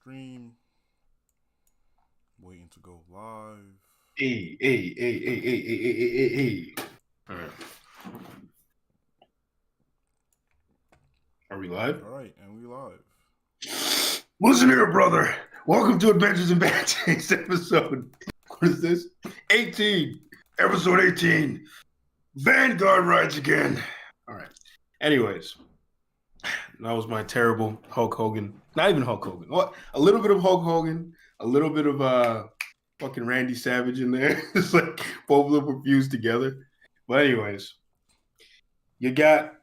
stream. Waiting to go live. Hey. All right. Are we live? All right, and we live. Listen here, brother. Welcome to Adventures in Bad Taste episode. What is this? 18. Episode 18. Vanguard rides again. All right. Anyways, that was my terrible Hulk Hogan. Not even Hulk Hogan. What? A little bit of Hulk Hogan. A little bit of fucking Randy Savage in there. It's like both of them were fused together. But anyways, you got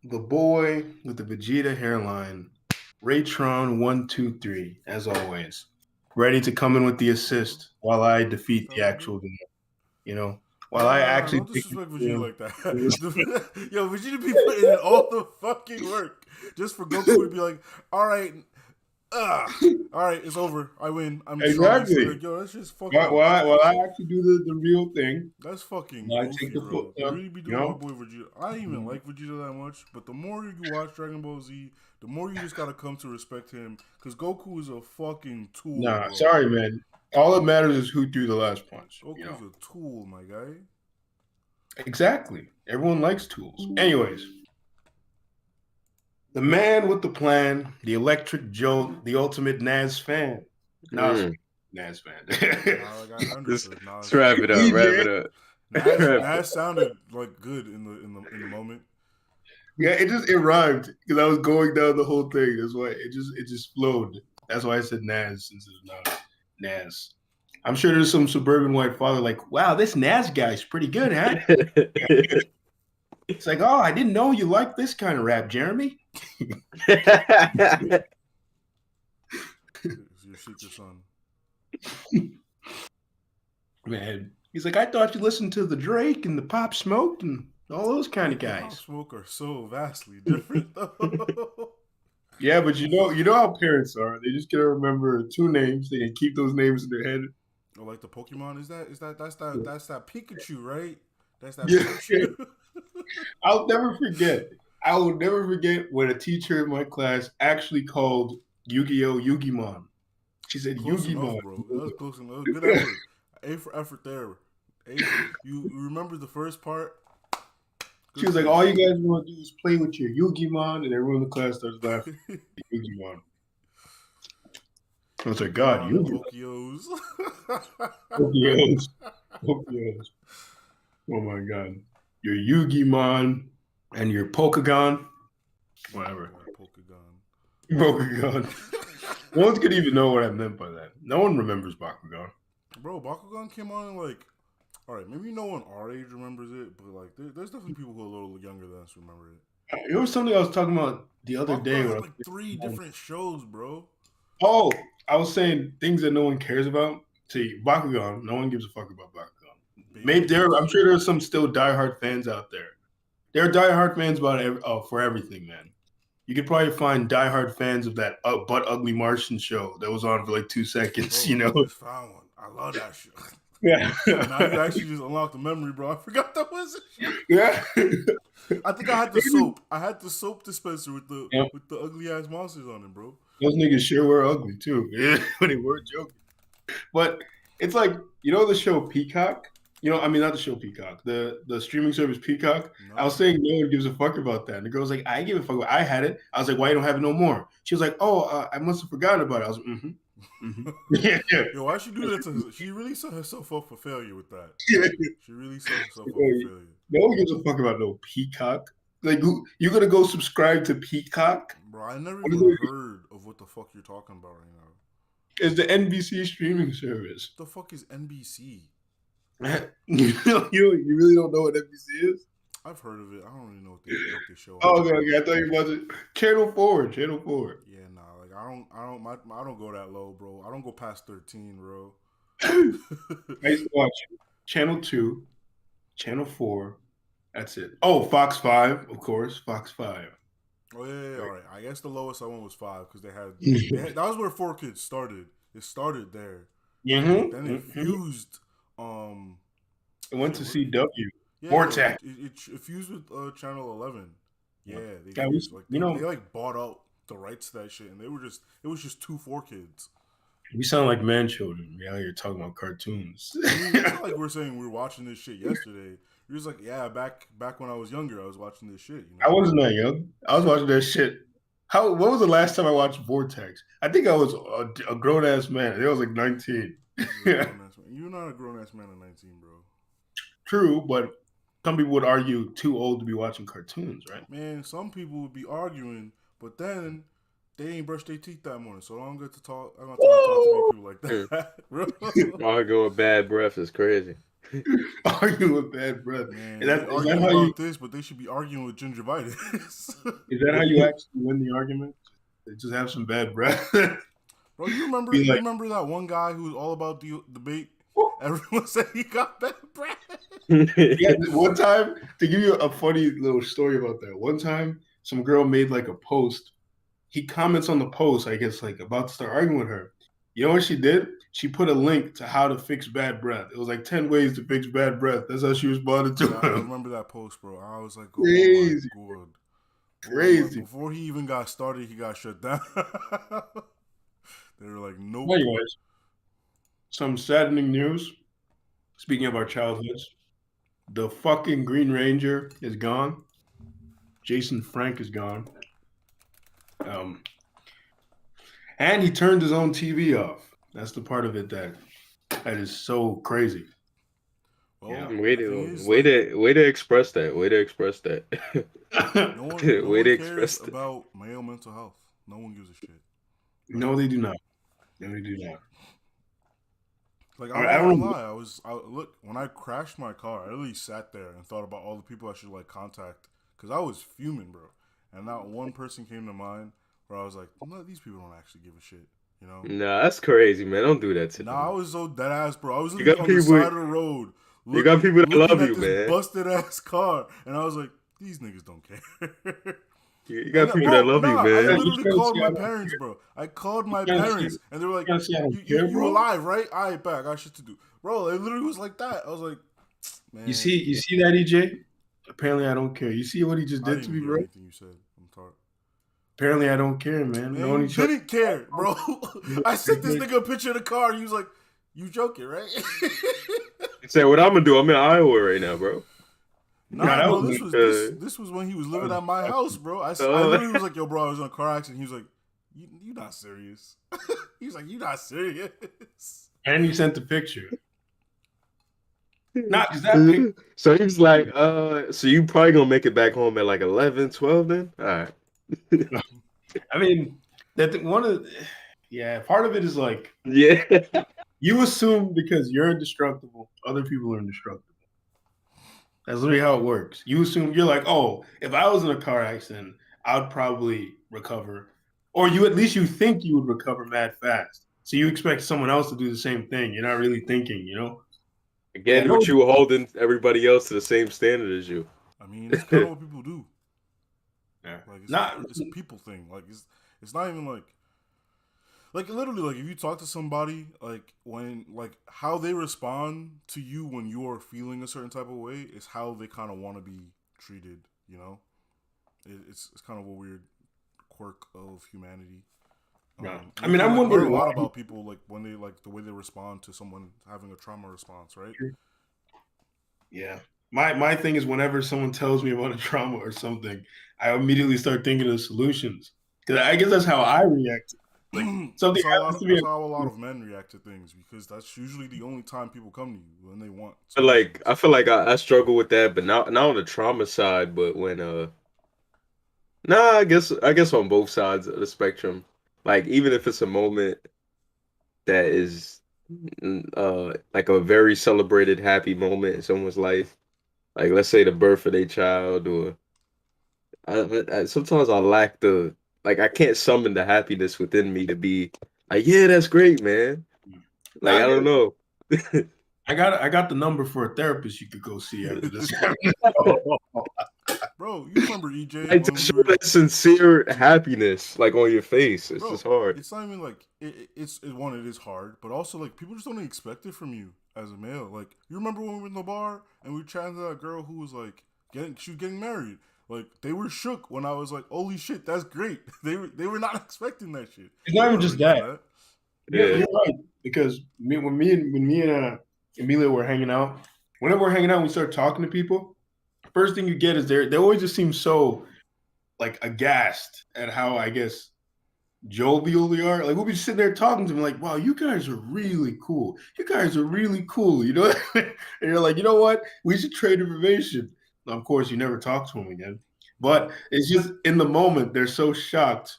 the boy with the Vegeta hairline, Raytron123, as always, ready to come in with the assist while I defeat the actual game. You know, while I actually don't disrespect Vegeta like that. Yo, Vegeta be putting in all the fucking work just for Goku to be like, all right, it's over. I win. I'm exactly. strong. Like, yo, that's just fucking. While I actually do the real thing. That's fucking I goofy, take the bro. You really be doing my boy Vegeta. I don't even like Vegeta that much, but the more you watch Dragon Ball Z, the more you just gotta come to respect him. Because Goku is a fucking tool. Nah, bro. Sorry, man. All that matters is who threw the last punch. Goku's a tool, my guy. Exactly. Everyone likes tools. Anyways, the man with the plan, the electric Joe, the ultimate Naz fan. Naz fan. I understood. Let's wrap it up. Naz sounded like good in the moment. Yeah, it rhymed because I was going down the whole thing. That's why it just flowed. That's why I said Naz since it's not Naz. I'm sure there's some suburban white father like, wow, this Naz guy's pretty good, huh? It's like, oh, I didn't know you liked this kind of rap, Jeremy. It's your secret son. Man, he's like, I thought you listened to the Drake and the Pop Smoke and all those kind of guys. Pop Smoke are so vastly different, though. Yeah, but you know how parents are. They just gotta remember two names. They can keep those names in their head. Oh, like the Pokemon? That's that Pikachu, right? That's that Pikachu. I will never forget when a teacher in my class actually called Yu-Gi-Oh! Yu-Gi-Mon. She said Yu-Gi-Mon. Bro. That was close enough. Good effort. A for effort there. You remember the first part? She was like, all you guys want to do is play with your Yu-Gi-Mon, and everyone in the class starts laughing. Yu-Gi-Mon. I was like, God, Yu-Gi-Ohs. Pokeos. Oh my God. Your Yu-Gi-Mon and your Pokegon. Whatever. Pokegon. No one's gonna even know what I meant by that. No one remembers Bakugan. Bro, Bakugan came on like, all right, maybe no one our age remembers it, but like, there's definitely people who are a little younger than us remember it. It was something I was talking about the other day. Had like 3 different shows, bro. Oh, I was saying things that no one cares about. See, Bakugan, no one gives a fuck about Bakugan. Maybe I'm sure there's some still diehard fans out there. There are diehard fans about for everything, man. You could probably find diehard fans of that Butt Ugly Martian show that was on for like 2 seconds, bro, I just found one. I love that shit. Yeah. Now you actually just unlocked the memory, bro. I forgot that was a shit. Yeah. I think I had the soap. I had the soap dispenser with the ugly ass monsters on it, bro. Those niggas sure were ugly too. Yeah, they were joking. But it's like, you know the show Peacock? Not the show Peacock. The streaming service Peacock. No. I was saying no one gives a fuck about that. And the girl's like, I give a fuck. I had it. I was like, why you don't have it no more? She was like, I must have forgotten about it. I was like, Yeah. Yo, why she do that to her? She really set herself up for failure with that. Yeah. She really set herself up for failure. No one gives a fuck about no Peacock. Like, you gonna go subscribe to Peacock? Bro, I never even heard of what the fuck you're talking about right now. It's the NBC streaming service. What the fuck is NBC? You really don't know what NBC is? I've heard of it. I don't really know what they show. Oh, okay. I thought you were about to Channel 4. Yeah, nah. Like I don't go that low, bro. I don't go past 13, bro. I used to watch Channel 2, Channel 4. That's it. Oh, Fox 5, of course. Fox 5. Oh yeah. All right. I guess the lowest I went was 5 because they had that was where 4Kids started. It started there. Mm-hmm. Then it fused. It went to CW. Yeah, Vortex. It fused with Channel 11. Yeah, they bought out the rights to that shit, and it was just 2 4 kids. We sound like man children. We out here talking about cartoons. I mean, it's not like we're saying we were watching this shit yesterday. You're just like, yeah, back when I was younger, I was watching this shit. You know? I wasn't that young. I was watching that shit. What was the last time I watched Vortex? I think I was a grown ass man. I was like 19. You're not a grown ass man at 19, bro. True, but some people would argue too old to be watching cartoons, right? Man, some people would be arguing, but then they ain't brushed their teeth that morning, so I don't get to talk. I don't talk to people like that. Arguing with bad breath is crazy. Arguing with bad breath. Man, they arguing about this, but they should be arguing with gingivitis. Is that how you actually win the argument? They just have some bad breath. Bro, you remember that one guy who was all about the debate? Everyone said he got bad breath. Yeah, one time, to give you a funny little story about that, one time some girl made like a post. He comments on the post, I guess, like about to start arguing with her. You know what she did? She put a link to how to fix bad breath. It was like 10 ways to fix bad breath. That's how she responded to him. I remember that post, bro. I was like, crazy. Oh my God. Crazy. Before he even got started, he got shut down. They were like, nope. Anyways, some saddening news. Speaking of our childhoods, the fucking Green Ranger is gone. Jason Frank is gone. And he turned his own TV off. That's the part of it that is so crazy. Well, yeah. Way to express that. Way to express that. No one cares about male mental health. No one gives a shit. No, they do not. No, they do not. Like, I don't lie. Look, when I crashed my car, I really sat there and thought about all the people I should like contact, because I was fuming, bro. And not one person came to mind where I was like, no, these people don't actually give a shit, you know? Nah, that's crazy, man. Don't do that to me. I was so dead ass, bro. I was literally on the side of the road. You got people that love you, man. Busted ass car, and I was like, these niggas don't care. You got people that love you, man. I literally called my parents, bro. I called my parents, and they were like, you alive, right? All right, back. I got shit to do. Bro, it literally was like that. I was like, man. You see that, EJ? Apparently, I don't care. You see what he just did to me, bro? Anything you said. I'm tired. Apparently, I don't care, man. You didn't care, bro. I sent this nigga a picture of the car, and he was like, you joking, right? He said, what I'm going to do? I'm in Iowa right now, bro. Bro, this was when he was living at my house, bro. I literally was like, yo, bro, I was in a car accident. He was like, you not serious. He was like, you not serious. And he sent the picture. Not exactly. So he was like, so you probably going to make it back home at like 11, 12 then? All right. I mean, part of it is like, yeah, you assume because you're indestructible, other people are indestructible. That's literally how it works. You assume, you're like, oh, if I was in a car accident, I'd probably recover. Or at least you think you would recover mad fast. So you expect someone else to do the same thing. You're not really thinking, you know? Again, but you holding everybody else to the same standard as you. I mean, it's kind of what people do. Yeah. Like, it's a people thing. Like, it's not even like literally, like, if you talk to somebody, like, when, like, how they respond to you when you're feeling a certain type of way is how they kind of want to be treated, you know? It's kind of a weird quirk of humanity. Yeah. I mean, I'm wondering a lot about people, like, when they, like, the way they respond to someone having a trauma response, right? Yeah. My thing is, whenever someone tells me about a trauma or something, I immediately start thinking of solutions. Because I guess that's how I react. Like, something that's how a lot of men react to things, because that's usually the only time people come to you, when they want. I feel like I struggle with that, but not on the trauma side, but when I guess on both sides of the spectrum. Like, even if it's a moment that is like a very celebrated happy moment in someone's life, like let's say the birth of their child, or sometimes I lack I can't summon the happiness within me to be like, yeah, that's great, man. Like, I don't know. I got the number for a therapist you could go see after this. Bro, you remember EJ? Like, to show that sincere happiness, like, on your face. It's just hard. It's not even like it is hard, but also, like, people just don't expect it from you as a male. Like, you remember when we were in the bar and we were chatting to that girl who was like she was getting married. Like they were shook when I was like, "Holy shit, that's great." They were not expecting that shit. It's They not even weren't just ready for that. that. Yeah. You're right because when me and Emilia were hanging out, whenever we're hanging out, and we start talking to people. First thing you get is they always just seem so like aghast at how I guess jovial they are. Like we'll be sitting there talking to them, like, "Wow, you guys are really cool. You guys are really cool." You know, and you're like, "You know what? We should trade information." Now, of course, you never talk to them again, but it's just in the moment they're so shocked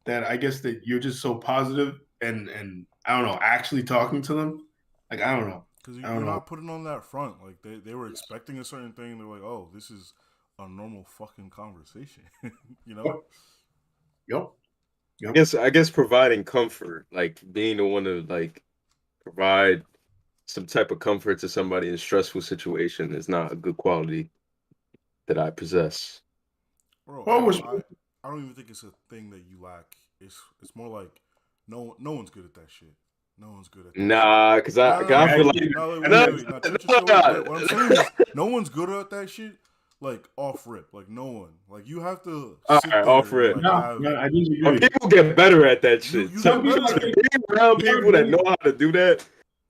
that I guess that you're just so positive and I don't know, actually talking to them. Like I don't know, Because I don't you're know. not putting on that front. Like they were expecting a certain thing. And they're like, "Oh, this is a normal fucking conversation." you know? Yep, yep, yep. I guess providing comfort, like being the one to like provide some type of comfort to somebody in a stressful situation is not a good quality that I possess. Bro, Oh, I don't even think it's a thing that you lack. It's more like no one's good at that shit. No one's good at that shit. Nah, cause I, No, no, 'cause no, I no, feel yeah, like no. Like, and wait. that's Now, no, chill. no, What I'm saying is, no one's good at that shit. Like off rip, like no one. Like you have to all sit right, there offer and it. like no, have no, I But disagree. people get better at that shit. you So get Some better people, I at being it. think, around there are people that many. know how to do that,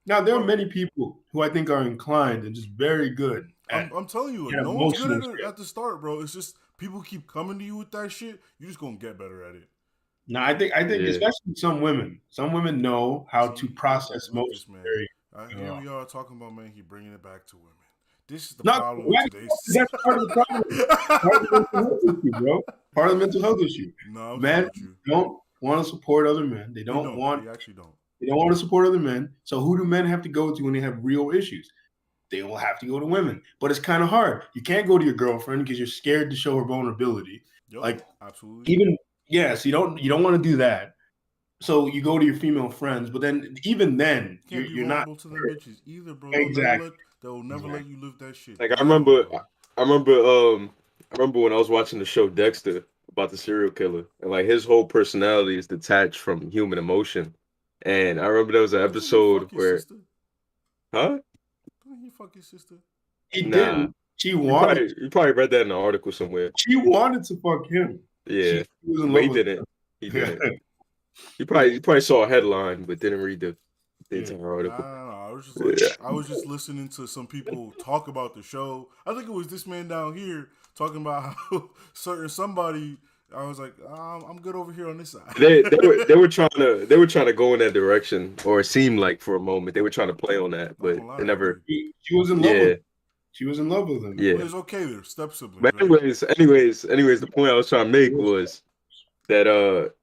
Now there are Bro, many people who I think are inclined and just very good at I'm telling you, like that no one's good emotional at it shit. at the start, bro. It's just people keep coming to you with that shit. You just gonna get better at it. Now I think yeah. especially some women know how to See, process look this emotions man. very. Here we are talking about man. He bringing it back to women. This is the Not problem with why- today's that's part of the society. problem. Part of the mental health issue, bro. Part of the mental health issue. No, I'm fucking Men with you. don't want to support other men. They They don't don't. want They actually don't. they don't want to support other men. So who do men have to go to when they have real issues? They will have to go to women. But it's kind of hard. You can't go to your girlfriend because you're scared to show her vulnerability. Yep, Like absolutely. even yes, you don't want to do that. So you go to your female friends, but then even then You you're can't be you're not vulnerable to them bitches either, bro. exactly. They'll never Exactly. let you live that shit. Like Never, bro. I remember when I was watching the show Dexter about the serial killer, and like his whole personality is detached from human emotion. And I remember there was an Doesn't he episode fuck his where, sister? huh? Doesn't he fuck his sister? He Nah, didn't. She you wanted. probably you probably read that in an article somewhere. She wanted to fuck him. Yeah, She was in but love he with didn't. He him. didn't. You probably saw a headline, but didn't read the Yeah. entire Nah, article. nah, nah. I was just like, Yeah. I was just listening to some people talk about the show. I think it was this man down here talking about how certain somebody. I was like, I'm good over here on this side. They were trying to go in that direction, or it seemed like for a moment they were trying to play on that, Not but gonna lie, it they never. did. She was in love with Yeah, him. She was in love with him. yeah. But it's okay. They're step siblings, But right? anyways, the point I was trying to make was that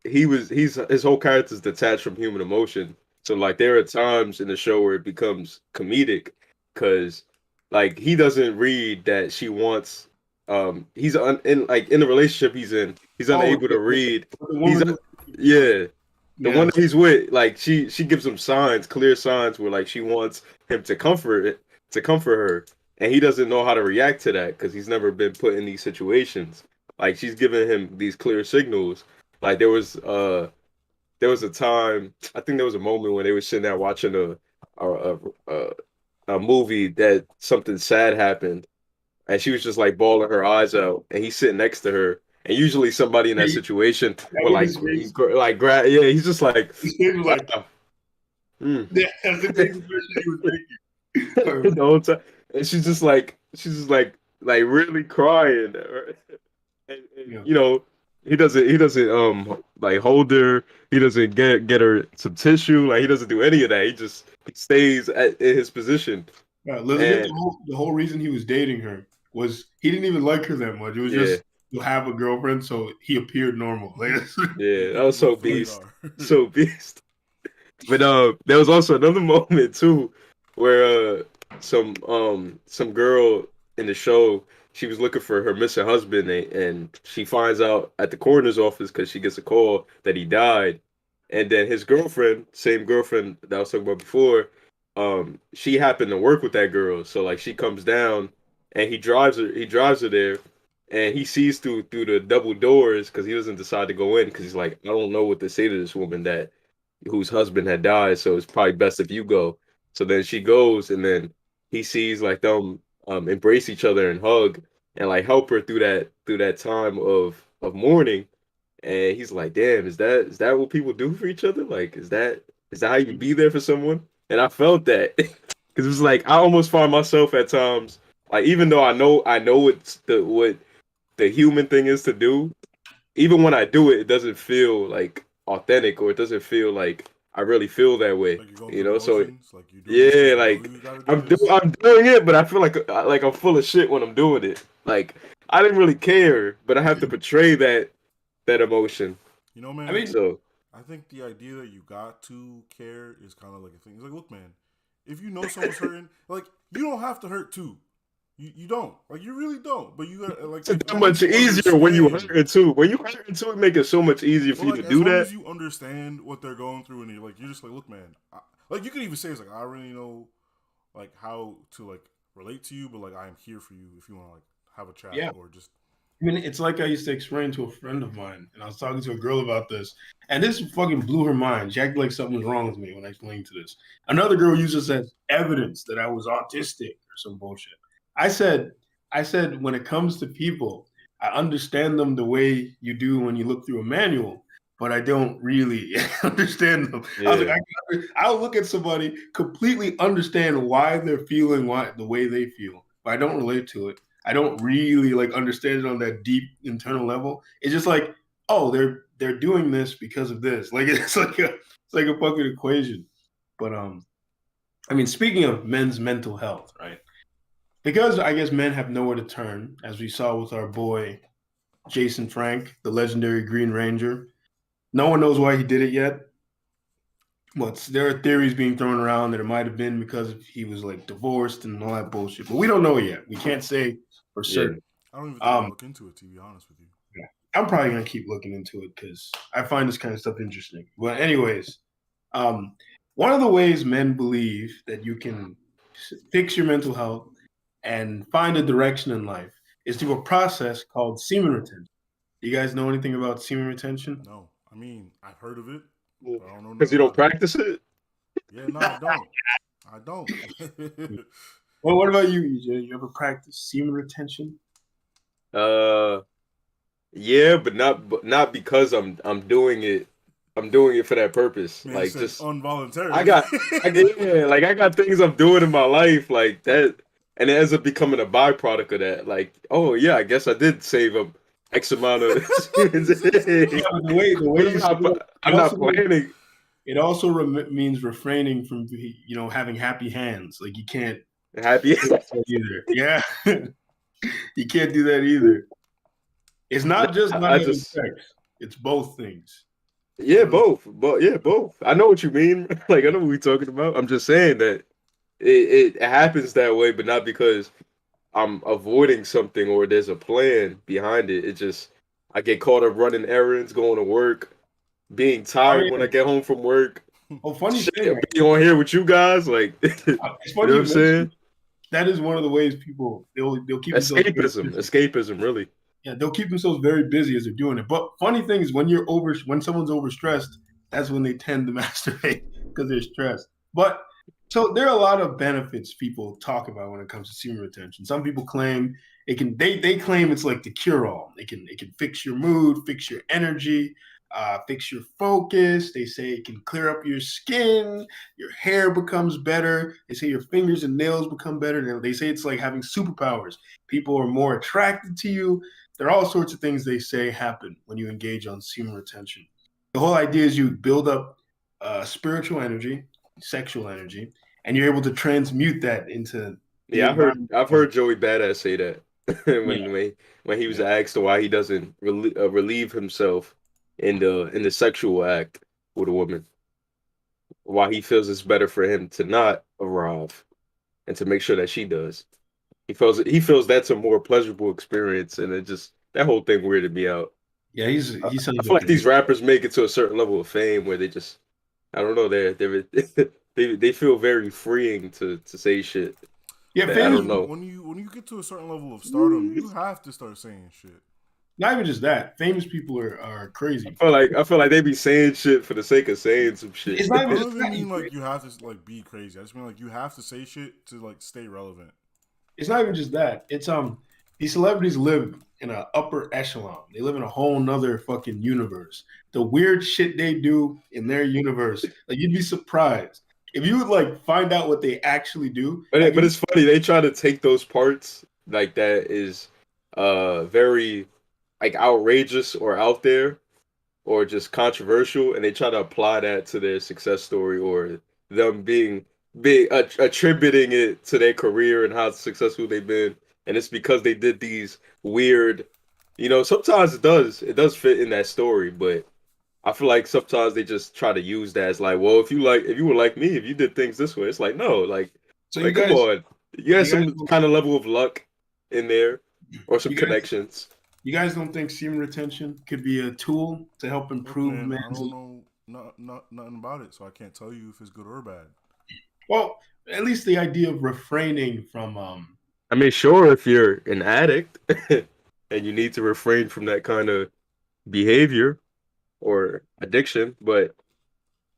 his whole character's detached from human emotion. So like there are times in the show where it becomes comedic because like he doesn't read that she wants in the relationship he's Oh, unable to read. the He's woman who. yeah, the one Yes. that he's with, like she gives him signs, clear signs where like she wants him to comfort her, and he doesn't know how to react to that because he's never been put in these situations. Like she's giving him these clear signals. Like there was a time, I think there was a moment when they were sitting there watching a, a, a movie that something sad happened, and she was just like bawling her eyes out, and he's sitting next to her. And usually somebody in that Hey, situation that would was like his face. like grab, yeah, he's just like His face was like, ah, mm. yeah, that's the expression he was The making. whole time, and she's just like really crying, and Yeah. he doesn't like hold her. He doesn't get her some tissue. Like he doesn't do any of that. He stays in his position. Legit, And the whole reason he was dating her was he didn't even like her that much. It was yeah, just to have a girlfriend, so he appeared normal. Like, Yeah, yeah, that get the was so look for the beast, car. so beast. But there was also another moment too, where some girl in the show, she was looking for her missing husband, and she finds out at the coroner's office because she gets a call that he died, and then his girlfriend, same girlfriend that I was talking about before, she happened to work with that girl, so like she comes down, and he drives her there, and he sees through the double doors because he doesn't decide to go in because he's like, I don't know what to say to this woman that whose husband had died, so it's probably best if you go. So then she goes, and then he sees like them embrace each other and hug, and like help her through that time of mourning. And he's like, "Damn, is that what people do for each other? Like, is that how you be there for someone?" And I felt that because it was like I almost find myself at times like even though I know it's what the human thing is to do, even when I do it, it doesn't feel like authentic or it doesn't feel like I really feel that way. Like you're going You through the know, so motions, like you're doing this yeah, because you know like you gotta do this. I'm doing it, but I feel like I'm full of shit when I'm doing it. Like I didn't really care, but I have to portray that emotion. You know, I man. mean, So I think the idea that you got to care is kind of like a thing. It's like, look, man, if you know someone's hurting, like you don't have to hurt too. You don't like you really don't. But you got like it's if that once much you easier when you understand, hurting too. When you hurting too, it make it so much easier but for you to like as do long that. as you understand what they're going through, and you're just like, look, man, like you could even say it's like I really know like how to like relate to you, but like I am here for you if you want to like have a chat yeah. or just I mean, it's like I used to explain to a friend of mine, and I was talking to a girl about this, and this fucking blew her mind. She acted like something was wrong with me when I explained to this. Another girl used this as evidence that I was autistic or some bullshit. I said, I said, when it comes to people, I understand them the way you do when you look through a manual, but I don't really understand them. I was Yeah, like, I'll look at somebody, completely understand why they're feeling the way they feel, but I don't relate to it. I don't really like understand it on that deep internal level. It's just like, oh, they're doing this because of this. Like it's like a fucking equation. But I mean, speaking of men's mental health, right? Because I guess men have nowhere to turn, as we saw with our boy Jason Frank, the legendary Green Ranger. No one knows why he did it yet. But there are theories being thrown around that it might have been because he was like divorced and all that bullshit. But we don't know yet. We can't say for yeah, certain. I don't even think I'll Um, look into it to be honest with you. Yeah. I'm probably gonna keep looking into it because I find this kind of stuff interesting. But anyways, um, one of the ways men believe that you can fix your mental health and find a direction in life is through a process called semen retention. Do you guys know anything about semen retention? No, I mean I've heard of it, but I don't know because nothing you don't about it. practice it. Yeah, no, I don't. I don't. Well, what about you, EJ? You ever practice semen retention? Uh, yeah, but not because I'm doing it. I'm doing it for that purpose. Man Like said just I involuntarily. got yeah, like I got things I'm doing in my life like that, and it ends up becoming a byproduct of that. Like, oh yeah, I guess I did save up X amount of, Yeah, but the way but you say it, it I'm not also planning. it also means refraining from having happy hands. Like you can't Happy. do that either. Yeah, you can't do that either. It's not just not I having just sex; it's both things. yeah, both, but yeah, both. I know what you mean. Like I know what we're talking about. I'm just saying that it happens that way, but not because I'm avoiding something or there's a plan behind it. It just I get caught up running errands, going to work, being I tired when I mean, get home from work. funny Shit, thing. being on here with you guys, like you It's know funny what you I'm mentioned saying? that is one of the ways people they'll keep themselves very Escapism, busy. escapism, really. Yeah, they'll keep themselves very busy as they're doing it. But funny thing is when someone's overstressed, that's when they tend to masturbate because they're stressed. But so there are a lot of benefits people talk about when it comes to semen retention. Some people claim they claim it's like the cure all. It can fix your mood, fix your energy, fix your focus. They say it can clear up your skin, your hair becomes better. They say your fingers and nails become better. They say it's like having superpowers. People are more attracted to you. There are all sorts of things they say happen when you engage on semen retention. The whole idea is you build up spiritual energy, sexual energy, and you're able to transmute that into the Yeah, environment. I've heard Joey Badass say that Yeah, when he was yeah, asked why he doesn't relieve himself in the sexual act with a woman, why he feels it's better for him to not arrive and to make sure that she does. He feels that's a more pleasurable experience, and it just that whole thing weirded me out. yeah. He I sounds feel like like a these rappers make it to a certain level of fame where they just I don't know they're they feel very freeing to say shit yeah. that I Famous don't people. know. When you get to a certain level of stardom, you have to start saying shit. Not even just that. Famous people are crazy. I feel like they be saying shit for the sake of saying some shit. It's not I even don't just even that. mean like you have to like be crazy. I just mean like you have to say shit to like stay relevant. It's not even just that. It's these celebrities live in an upper echelon. They live in a whole nother fucking universe. The weird shit they do in their universe, like you'd be surprised if you would like find out what they actually do. Like But if it's funny they try to take those parts like that is very like outrageous or out there or just controversial, and they try to apply that to their success story or them being attributing it to their career and how successful they've been, and it's because they did these weird, sometimes it does fit in that story, but I feel like sometimes they just try to use that as like, well, if you were like me, if you did things this way, it's like no, so, like come on, you had you guys, some kind of level of luck in there or some you guys, connections. you guys don't think semen retention could be a tool to help Look, improve man, I man's? don't know nothing about it, so I can't tell you if it's good or bad. Well, at least the idea of refraining from I mean, sure, if you're an addict and you need to refrain from that kind of behavior or addiction, but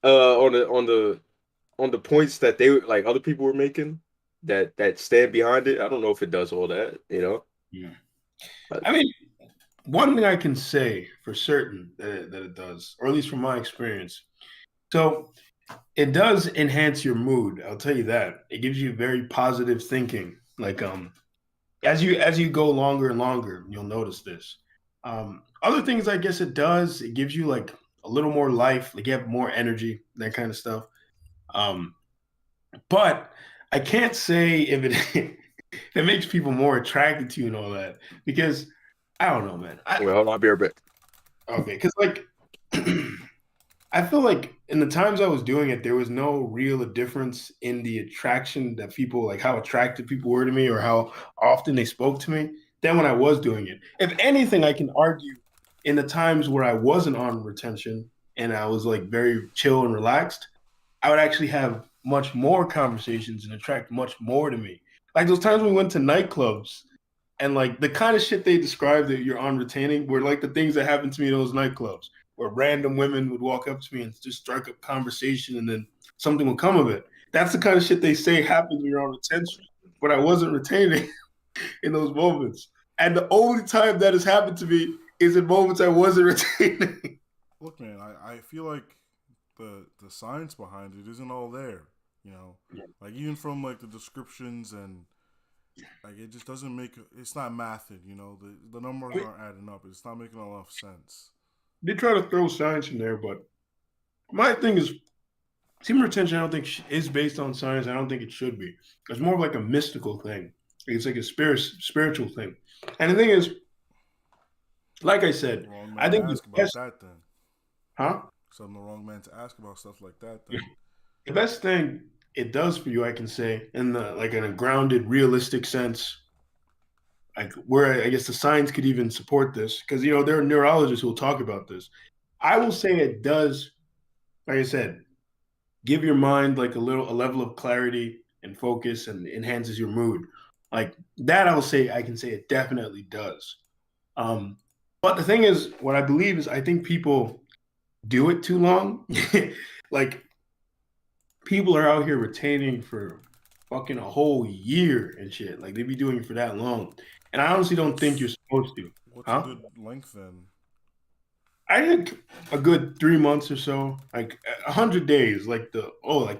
on the points that they like other people were making that stand behind it, I don't know if it does all that. Yeah. But, I mean, one thing I can say for certain that it does, or at least from my experience. So it does enhance your mood. I'll tell you that. It gives you very positive thinking. Like as you go longer and longer, you'll notice this. Other things I guess it does, it gives you like a little more life, like you have more energy, that kind of stuff. Um, but I can't say if it if it makes people more attracted to you and all that because I don't know, man. well, hold on, I'll be right back. Okay, because like I feel like in the times I was doing it, there was no real difference in the attraction that people like how attracted people were to me or how often they spoke to me than when I was doing it. If anything, I can argue in the times where I wasn't on retention and I was like very chill and relaxed, I would actually have much more conversations and attract much more to me. Like those times we went to nightclubs and like the kind of shit they described that you're on retaining were like the things that happened to me in those nightclubs where random women would walk up to me and just strike up conversation and then something would come of it. That's the kind of shit they say happens when you're on retention. But I wasn't retaining in those moments. And the only time that has happened to me is in moments I wasn't retaining. Look, man, I feel like the science behind it isn't all there. You know, like even from like the descriptions and like it just doesn't make it's not mathing. You know, the numbers aren't adding up. It's not making enough sense. They try to throw science in there, but my thing is semen retention. I don't think is based on science. I don't think it should be. It's more of like a mystical thing. It's like a spiritual thing. And the thing is, like I said, Wrong I man to think the ask about best, that then. huh? So I'm the wrong man to ask about stuff like that then. The best thing it does for you, I can say, in the like in a grounded, realistic sense, like where I guess the science could even support this, because there are neurologists who will talk about this. I will say it does, like I said, give your mind like a level of clarity and focus and enhances your mood. Like that I will say I can say it definitely does. Um, but the thing is, what I believe is I think people do it too long. Like people are out here retaining for fucking a whole year and shit. Like they be doing it for that long. And I honestly don't think you're What's supposed to. what's a Huh? good length then? I think a good 3 months or so, like 100 days, like the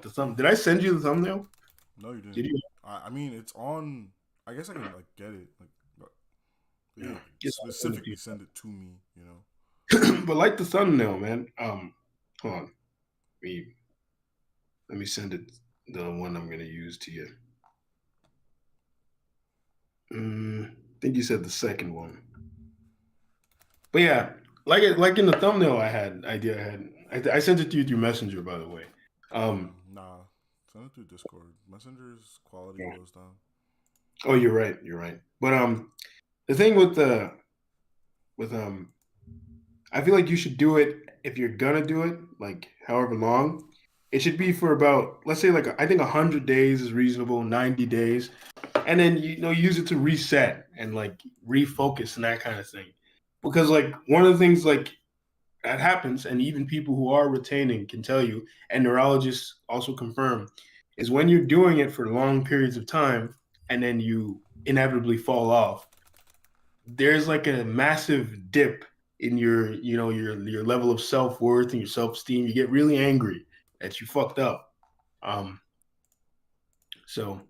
thumb. Did I send you the thumbnail? No, you Did didn't. you? I mean, it's on. I guess I can like get it. Like, yeah, Yes, I'll send it to specifically send it to me. You know. you. But like the thumbnail, man. Hold on. Me, let me send it. The one I'm gonna use to you. I think you said the second one. But yeah, like in the thumbnail, I sent it to you through Messenger, by the way. Um, Nah, send it through Discord. Messenger's quality goes down. oh, you're right, you're right. But the thing with I feel like you should do it if you're gonna do it, like however long. It should be for about, let's say, like I think 100 days is reasonable, 90 days, and then use it to reset and like refocus and that kind of thing. Because like one of the things like that happens, and even people who are retaining can tell you, and neurologists also confirm, is when you're doing it for long periods of time and then you inevitably fall off. there's like a massive dip in your, your level of self-worth and your self-esteem. You get really angry that you fucked up. Um, so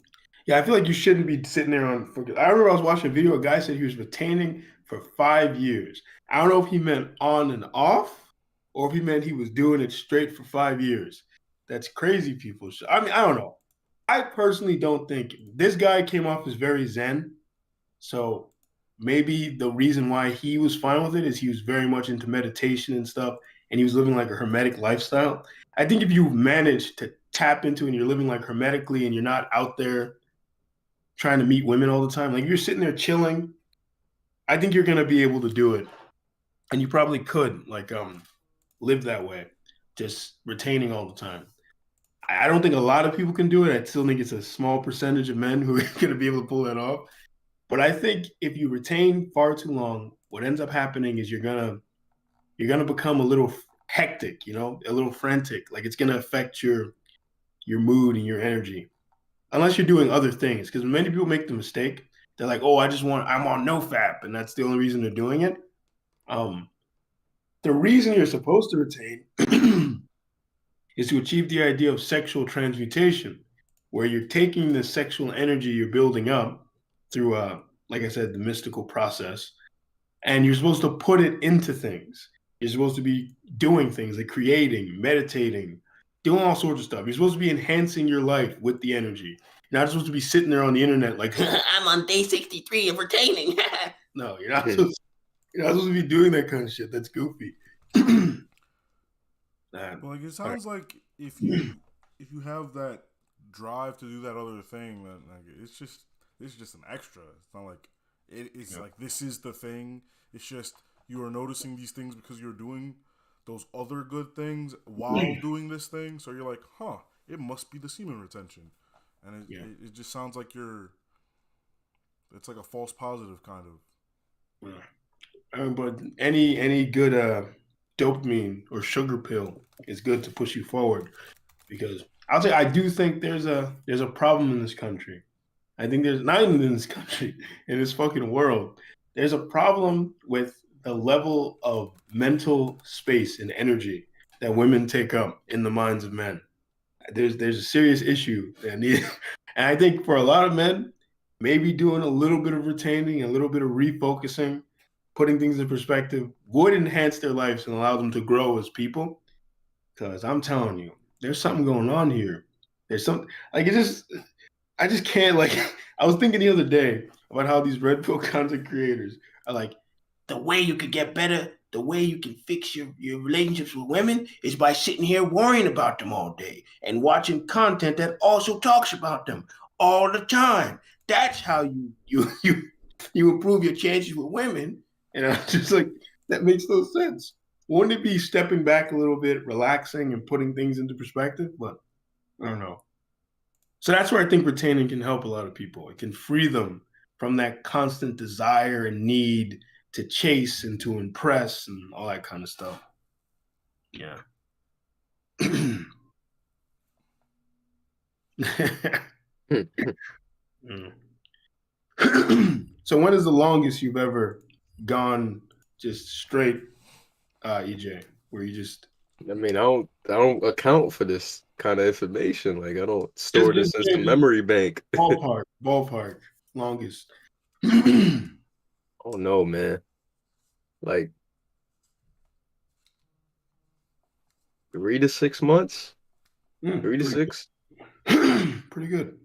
yeah, I feel like you shouldn't be sitting there on. I remember I was watching a video. A guy said he was retaining for 5 years. I don't know if he meant on and off, or if he meant he was doing it straight for 5 years. That's crazy, people. I mean, I don't know. I personally don't think this guy came off as very zen. So maybe the reason why he was fine with it is he was very much into meditation and stuff, and he was living like a hermetic lifestyle. I think if you manage to tap into and you're living like hermetically and you're not out there trying to meet women all the time, like you're sitting there chilling, I think you're gonna be able to do it, and you probably could live that way, just retaining all the time. I don't think a lot of people can do it. I still think it's a small percentage of men who are going to be able to pull that off. But I think if you retain far too long, what ends up happening is you're gonna become a little hectic, a little frantic. Like it's gonna affect your mood and your energy, unless you're doing other things. Because many people make the mistake. They're like, "Oh, I'm on no fap," and that's the only reason they're doing it. Um, the reason you're supposed to retain is to achieve the idea of sexual transmutation, where you're taking the sexual energy you're building up through, like I said, the mystical process, and you're supposed to put it into things. You're supposed to be doing things like creating, meditating, doing all sorts of stuff. You're supposed to be enhancing your life with the energy. You're not supposed to be sitting there on the internet like, I'm on day 63 of retaining. No, you're not supposed to be doing that kind of shit. That's goofy. But like, it sounds like if you have that drive to do that other thing, then like it's just an extra. It's not like it's like this is the thing. It's just you are noticing these things because you're doing those other good things while doing this thing. So you're like, huh, it must be the semen retention, and it just sounds like it's like a false positive kind of. But any good dopamine or sugar pill is good to push you forward, because I'll say I do think there's a problem in this country. I think there's not even in this country, in this fucking world. There's a problem with the level of mental space and energy that women take up in the minds of men. There's a serious issue that need, and I think for a lot of men, maybe doing a little bit of retaining, a little bit of refocusing, putting things in perspective would enhance their lives and allow them to grow as people. Because I'm telling you, there's something going on here. There's something like I just can't like. I was thinking the other day about how these red pill content creators are like, the way you could get better, the way you can fix your relationships with women is by sitting here worrying about them all day and watching content that also talks about them all the time. That's how you improve your chances with women. And I'm just like, that makes no sense. Wouldn't it be stepping back a little bit, relaxing and putting things into perspective? But I don't know. So that's where I think retaining can help a lot of people. It can free them from that constant desire and need to chase and to impress and all that kind of stuff. Yeah. So when is the longest you've ever gone just straight EJ, where you just I mean, I don't account for this kind of information. Like I don't store just this as the memory bank. ballpark longest? Oh no, man. Like 3 to 6 months? 3 to 6? Pretty good.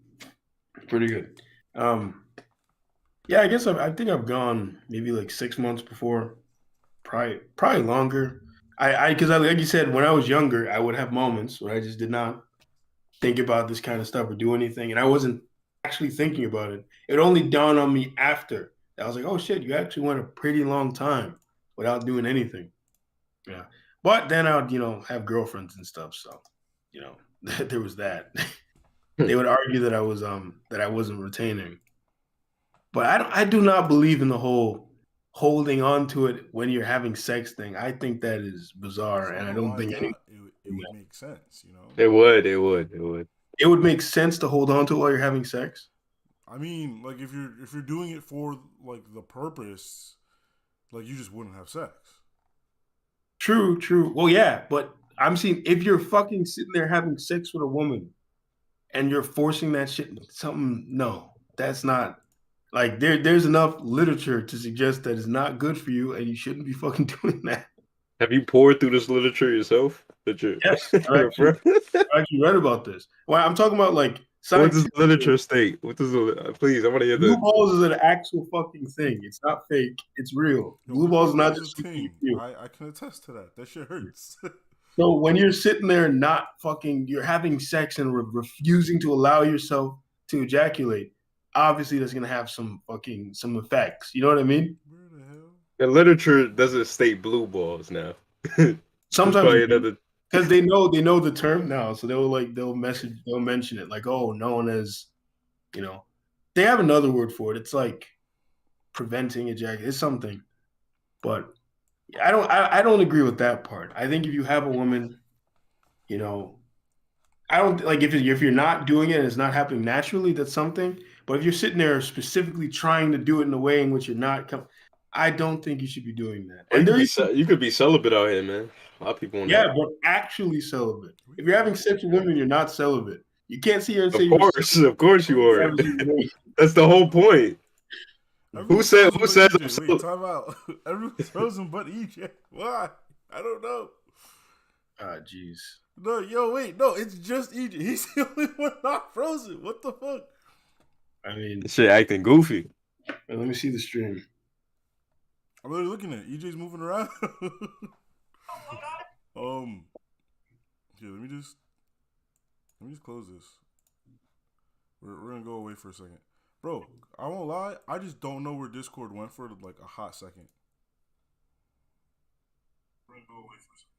Pretty good. Yeah, I guess I think I've gone maybe like 6 months before, probably longer. Because like you said, when I was younger, I would have moments where I just did not think about this kind of stuff or do anything, and I wasn't actually thinking about it. It only dawned on me after. I was like, oh shit, you actually went a pretty long time without doing anything. Yeah, but then I would have girlfriends and stuff, so you know there was that. They would argue that I wasn't retaining. But I do not believe in the whole holding on to it when you're having sex thing. I think that is bizarre, I and don't I know don't why think any. not. It would make sense, you know. It would. It would make sense to hold on to while you're having sex. I mean, like if you're doing it for like the purpose, like you just wouldn't have sex. True, true. Well, yeah, but I'm seeing if you're fucking sitting there having sex with a woman and you're forcing that shit, something, no, that's not like there's enough literature to suggest that it's not good for you and you shouldn't be fucking doing that. Have you poured through this literature yourself? That you're, Yes, you're a friend? I actually read about this. Well, I'm talking about like What does scientific. the literature state? What does please? I want to hear Blue the. balls is an actual fucking thing. It's not fake. It's real. Yo, Blue balls is not is just a something you thing. feel. I can attest to that. That shit hurts. So when you're sitting there not fucking, you're having sex and refusing to allow yourself to ejaculate, obviously that's gonna have some effects. You know what I mean? Where the hell? The literature doesn't state blue balls now. That's Sometimes probably another. because they know the term now, so they'll mention it like, oh, known as, they have another word for it. It's like preventing ejaculation. It's something, but I don't agree with that part. I think if you have a woman, you know, I don't like if you're not doing it and it's not happening naturally, that's something. But if you're sitting there specifically trying to do it in a way in which you're not, I don't think you should be doing that. Or And you could be celibate out here, man. A lot of people on yeah, that. but actually celibate. If you're having sex with women, you're not celibate. You can't see her and say Of course you are. That's the whole point. Who said? Who says? Wait, time out. Everyone's frozen but EJ. Why? I don't know. Ah, jeez. No, yo, wait, no, it's just EJ. He's the only one not frozen. What the fuck? I mean, This shit acting goofy. let me see the stream. I'm really looking at it. EJ's moving around. Here, let me just close this. We're gonna go away for a second, bro. I won't lie. I just don't know where Discord went for like a hot second. We're gonna go away for a second,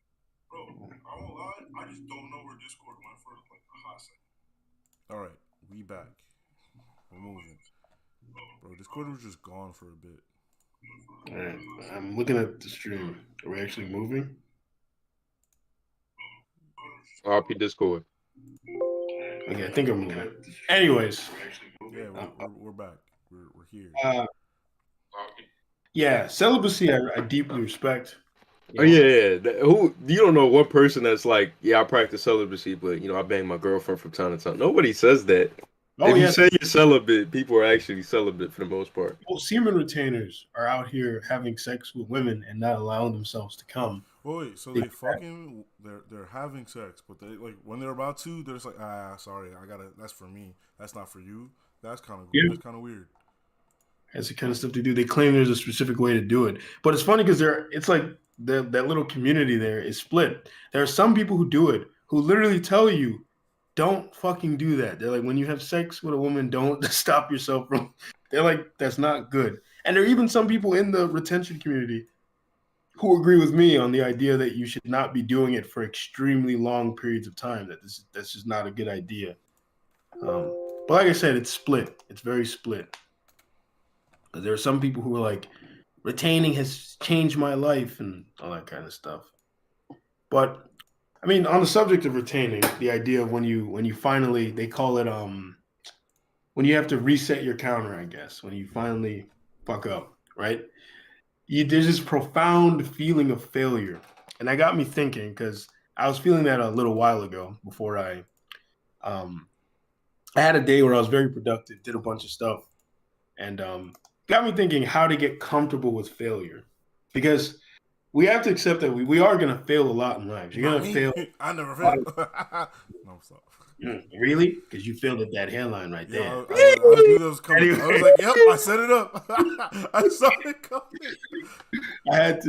bro. I won't lie. I just don't know where Discord went for like a hot second. All right, we back. We're moving, bro. Discord was just gone for a bit. All right, I'm looking at the stream. Are we actually moving? RP Discord. Okay, I think I'm moving. Anyways, yeah, we're back. We're here. Yeah, celibacy I deeply respect. Oh yeah. Who you don't know one person that's like, yeah, I practice celibacy, but I bang my girlfriend from time to time. Nobody says that. If you say you're celibate, people are actually celibate for the most part. Well, semen retainers are out here having sex with women and not allowing themselves to come. Well, wait, so they're having sex, but they like when they're about to, they're just like, sorry, that's for me. That's not for you. That's kind of weird. That's the kind of stuff they do. They claim there's a specific way to do it, but it's funny because it's like that little community there is split. There are some people who do it who literally tell you, don't fucking do that. They're like, when you have sex with a woman, don't stop yourself from. They're like, that's not good. And there are even some people in the retention community who agree with me on the idea that you should not be doing it for extremely long periods of time. That's just not a good idea. But like I said, it's split. It's very split. There are some people who are like, retaining has changed my life and all that kind of stuff. But I mean, on the subject of retaining, the idea of when you finally, they call it when you have to reset your counter, I guess, when you finally fuck up, right? There's this profound feeling of failure. And that got me thinking, because I was feeling that a little while ago before I had a day where I was very productive, did a bunch of stuff, and got me thinking how to get comfortable with failure. Because we have to accept that we are going to fail a lot in life. You're going to fail. I never failed. No, stop. Really? Because you failed at that hairline right there. I knew that was coming. I was like, yep, I set it up. I saw it coming. I had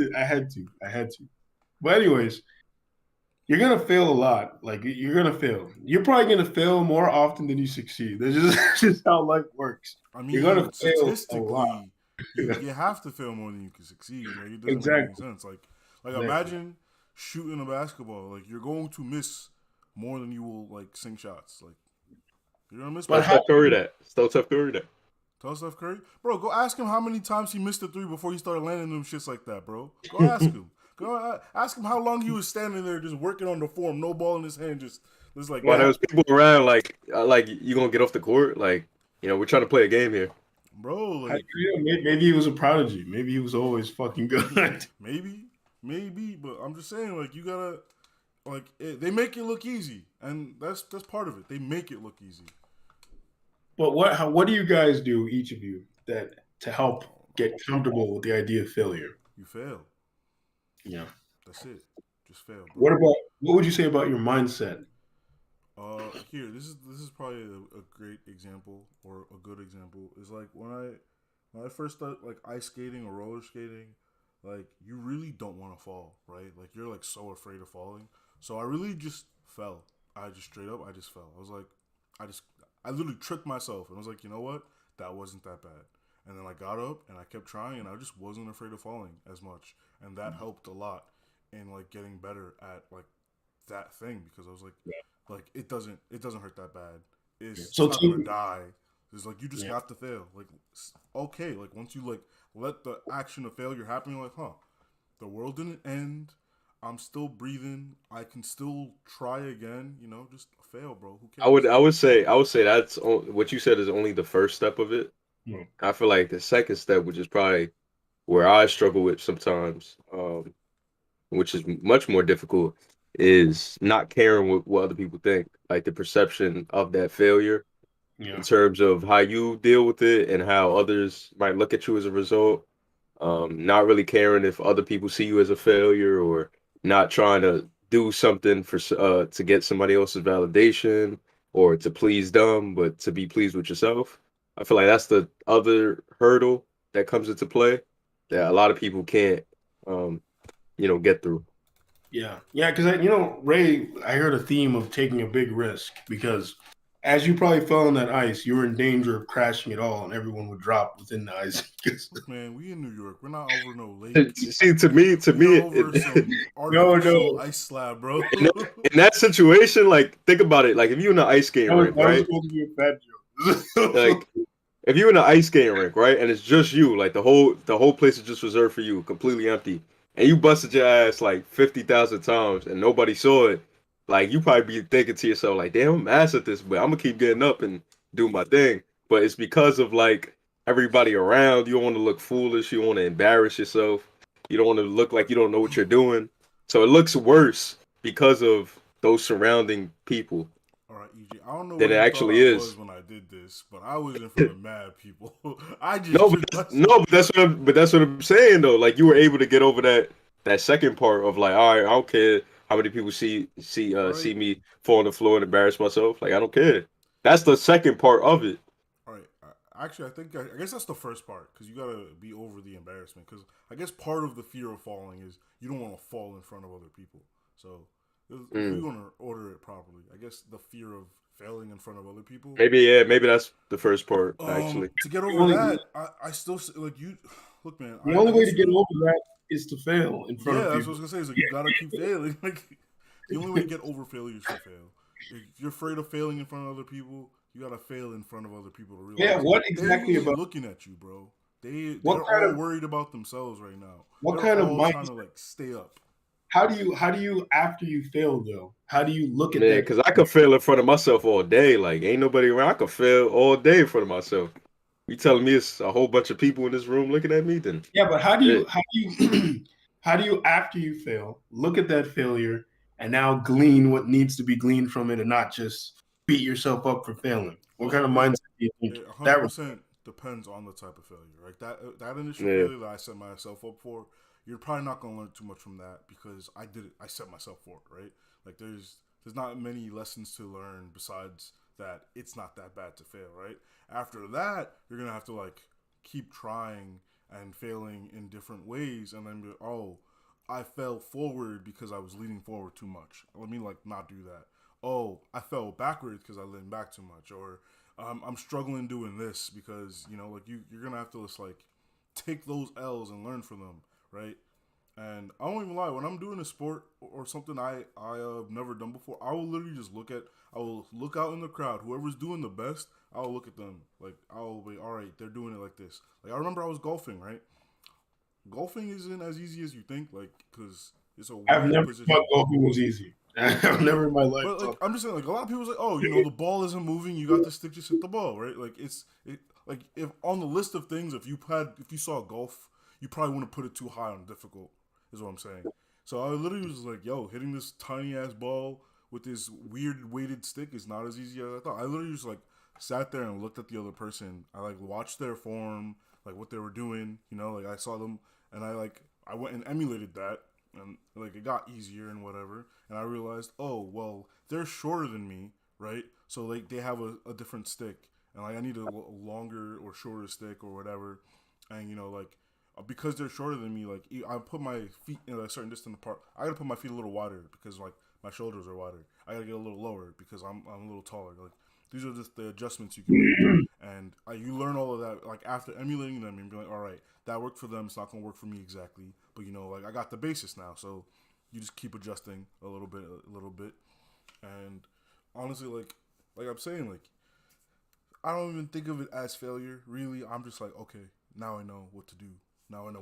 to. But anyways, you're going to fail a lot. Like, you're going to fail. You're probably going to fail more often than you succeed. That's just how life works. I mean, you're going to fail a lot. You have to fail more than you can succeed. Like, it doesn't make any sense. Like imagine shooting a basketball. Like, you're going to miss more than you will like sink shots. Like, you're gonna miss. Tell Steph Curry that. Tell Steph Curry that. Tell Steph Curry, bro. Go ask him how many times he missed a three before he started landing them shits like that, bro. Go ask him. Go ask him how long he was standing there just working on the form, no ball in his hand, just like. Well, there was people around like you gonna get off the court, like. we're trying to play a game here. bro. Like Maybe he was a prodigy. Maybe he was always fucking good. maybe, but I'm just saying, like you gotta they make it look easy, and that's part of it. They make it look easy. But what do you guys do, each of you, that to help get comfortable with the idea of failure? You fail. Yeah. That's it. Just fail, bro. What would you say about your mindset? Here, this is probably a great example or a good example. Is like when I first started like ice skating or roller skating, like you really don't want to fall, right? Like you're like so afraid of falling. So I really just fell. I just straight up, I just fell. I was like, I just, I literally tricked myself, and I was like, you know what? That wasn't that bad. And then I got up and I kept trying, and I just wasn't afraid of falling as much, and that helped a lot in like getting better at like that thing because I was like it doesn't hurt that bad. It's So not gonna to die. It's like you just yeah, got to fail. Like okay, like once you like let the action of failure happen, you're like, huh, the world didn't end. I'm still breathing. I can still try again. Just fail, bro. Who I would cares? I would say I would say what you said is only the first step of it. yeah, I feel like the second step, which is probably where I struggle with sometimes, which is much more difficult, is not caring what other people think, like the perception of that failure in yeah, terms of how you deal with it and how others might look at you as a result. Not really caring if other people see you as a failure or not trying to do something to get somebody else's validation or to please them, but to be pleased with yourself. I feel like that's the other hurdle that comes into play that a lot of people can't, um, get through. yeah. Because Ray, I heard a theme of taking a big risk because as you probably fell on that ice, you were in danger of crashing it all, and everyone would drop within the ice. Look, man, we in New York. We're not over no lake. See, to me, We are over some No, artificial no, ice slab, bro. in that situation, like think about it. Like if you're in an ice skating rink, that was right? supposed to be a fat joke. Like if you're in an ice skating rink, right, and it's just you, like the whole place is just reserved for you, completely empty, and you busted your ass like 50,000 times and nobody saw it, like you probably be thinking to yourself like, damn, I'm ass at this, but I'm gonna keep getting up and do my thing. But it's because of like everybody around. You don't want to look foolish. You don't want to embarrass yourself. You don't want to look like you don't know what you're doing. So it looks worse because of those surrounding people All right, EJ. I don't know than where it you thought actually I was is. when I did this, but I was in front of mad people. I just No, but tricked myself. that's what I'm saying though. Like you were able to get over that second part of like, all right, I don't care how many people All see right, me fall on the floor and embarrass myself. Like I don't care. That's the second part of it. all right. Actually, I guess that's the first part because you gotta be over the embarrassment. Because I guess part of the fear of falling is you don't want to fall in front of other people. So if we Mm. want to order it properly, I guess the fear of failing in front of other people. Maybe yeah, maybe that's the first part actually. To get the over only that, I still like you. Look, man, the I only way to get disagree. over that is to fail in front Yeah, of that's what I people. was gonna say. Is like you gotta keep failing. Like the only way to get over failure is to fail. If you're afraid of failing in front of other people, you gotta fail in front of other people to Yeah, realize what they ain't exactly really about looking at you, bro. what They're kind all of worried about themselves right now. what They're kind of all mind? trying to like stay up. How do you after you fail though? How do you look at Man, that? because I could fail in front of myself all day. Like ain't nobody around. I could fail all day in front of myself. You telling me it's a whole bunch of people in this room looking at me? Then Yeah, but shit. how do you how do you after you fail look at that failure and now glean what needs to be gleaned from it and not just beat yourself up for failing? What kind Well, of mindset do you think it that? 100% depends on the type of failure. Like that initial Yeah. failure that I set myself up for, you're probably not gonna learn too much from that because I did it. I set myself for it, right? Like there's not many lessons to learn besides that it's not that bad to fail, right? After that, you're gonna have to like keep trying and failing in different ways, and then be, oh, I fell forward because I was leaning forward too much. Let me like not do that. Oh, I fell backwards because I leaned back too much, or I'm struggling doing this because like you're gonna have to just like take those L's and learn from them, right? And I won't even lie, when I'm doing a sport or something I have never done before, I will literally just I will look out in the crowd, whoever's doing the best, I'll look at them like I'll be all right, they're doing it like this. Like I remember I was golfing, right? Golfing isn't as easy as you think, like because it's a I've weird never thought position. golfing was easy. I've never in my life But like thought. I'm just saying, like a lot of people's like, oh, you know, the ball isn't moving. You got the stick, just hit the ball, right? Like like if on the list of things, if you saw golf, you probably wouldn't put it too high on difficult. Is what I'm saying. So I literally was like, yo, hitting this tiny ass ball with this weird weighted stick is not as easy as I thought. I literally just like sat there and looked at the other person. I like watched their form, like what they were doing. You know, like I saw them, and I went and emulated that, and like it got easier and whatever. And I realized, oh well, they're shorter than me, right? So like they have a different stick, and like I need a longer or shorter stick or whatever. And you know, like because they're shorter than me, like I put my feet in a certain distance apart. I gotta put my feet a little wider because like my shoulders are wider. I gotta get a little lower because I'm a little taller. Like these are just the adjustments you can make, and you learn all of that like after emulating them and be like, all right, that worked for them. It's not gonna work for me exactly, but you know, like I got the basis now, so you just keep adjusting a little bit, and honestly, like I'm saying, like I don't even think of it as failure. Really, I'm just like, okay, now I know what to do. Now I know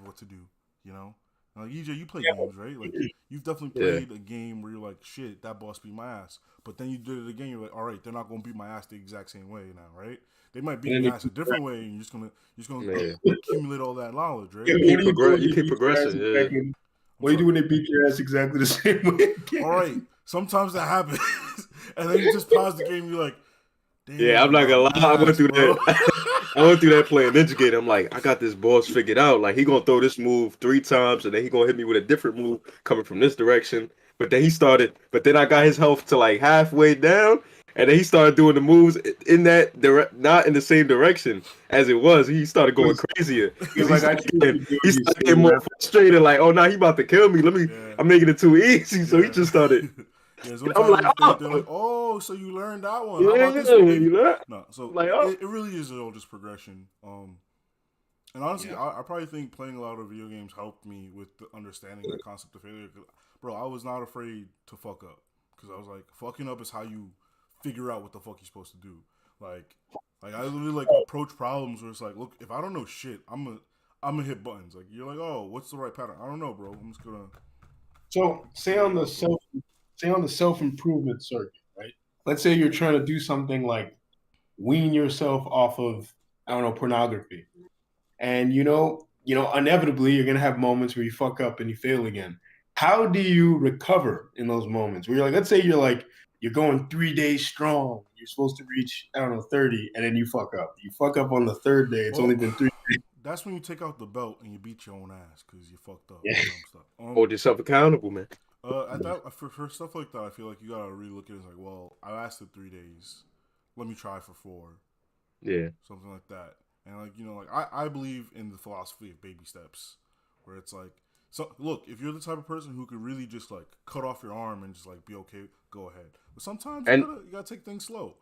what to do. You know, like EJ, you play games, right? Like you've definitely Yeah. played a game where you're like, shit, that boss beat my ass. But then you did it again. You're like, all right, they're not gonna beat my ass the exact same way now, right? They might beat And then your ass a different way, and you're just gonna Yeah. accumulate all that knowledge, yeah, right? but what do you do when You they keep beat your ass progressing. Yeah. exactly? I'm What do you do sorry. when they beat your ass exactly the same way All again? right, sometimes that happens, and then you just pause the game. And you're like, Yeah, I'm damn, not my gonna lie. I went ass, through bro. that. I went through that playing Ninja Game. I'm like, I got this boss figured out. Like he gonna throw this move 3 times, and then he gonna hit me with a different move coming from this direction. But then he started. But then I got his health to like halfway down, and then he started doing the moves in that not in the same direction as it was. He started going crazier You're because like, I choose to do he you started same getting more rap. frustrated. Like, oh, now he about to kill me. Yeah, I'm making it too easy. So he yeah, just started. yeah. I'm like, Sometimes they're like, oh, oh, so you learned that one? How yeah, about this one, you baby? know. No, I'm so like, oh, it really is all just progression. And honestly, Yeah. I probably think playing a lot of video games helped me with the understanding the concept of failure. 'Cause, bro, I was not afraid to fuck up because I was like, fucking up is how you figure out what the fuck you're supposed to do. Like, I literally like approach problems where it's like, look, if I don't know shit, I'm gonna hit buttons. Like, you're like, oh, what's the right pattern? I don't know, bro. I'm just gonna So figure it out, bro. say on the self improvement circuit, right? Let's say you're trying to do something like wean yourself off of, I don't know, pornography. And inevitably you're gonna have moments where you fuck up and you fail again. How do you recover in those moments where you're like, let's say you're going 3 days strong, you're supposed to reach, I don't know, 30, and then you fuck up. You fuck up on the third day, it's only Well, been 3 that's when you take out the belt and you beat your own ass because you fucked up days. dumb stuff. hold yourself accountable, man. At that for stuff like that, I feel like you gotta really look at it as like, well, I lasted 3 days. Let me try for 4, Yeah. something like that. And like like I believe in the philosophy of baby steps, where it's like, so look, if you're the type of person who could really just like cut off your arm and just like be okay, go ahead. But sometimes And you gotta take things slow.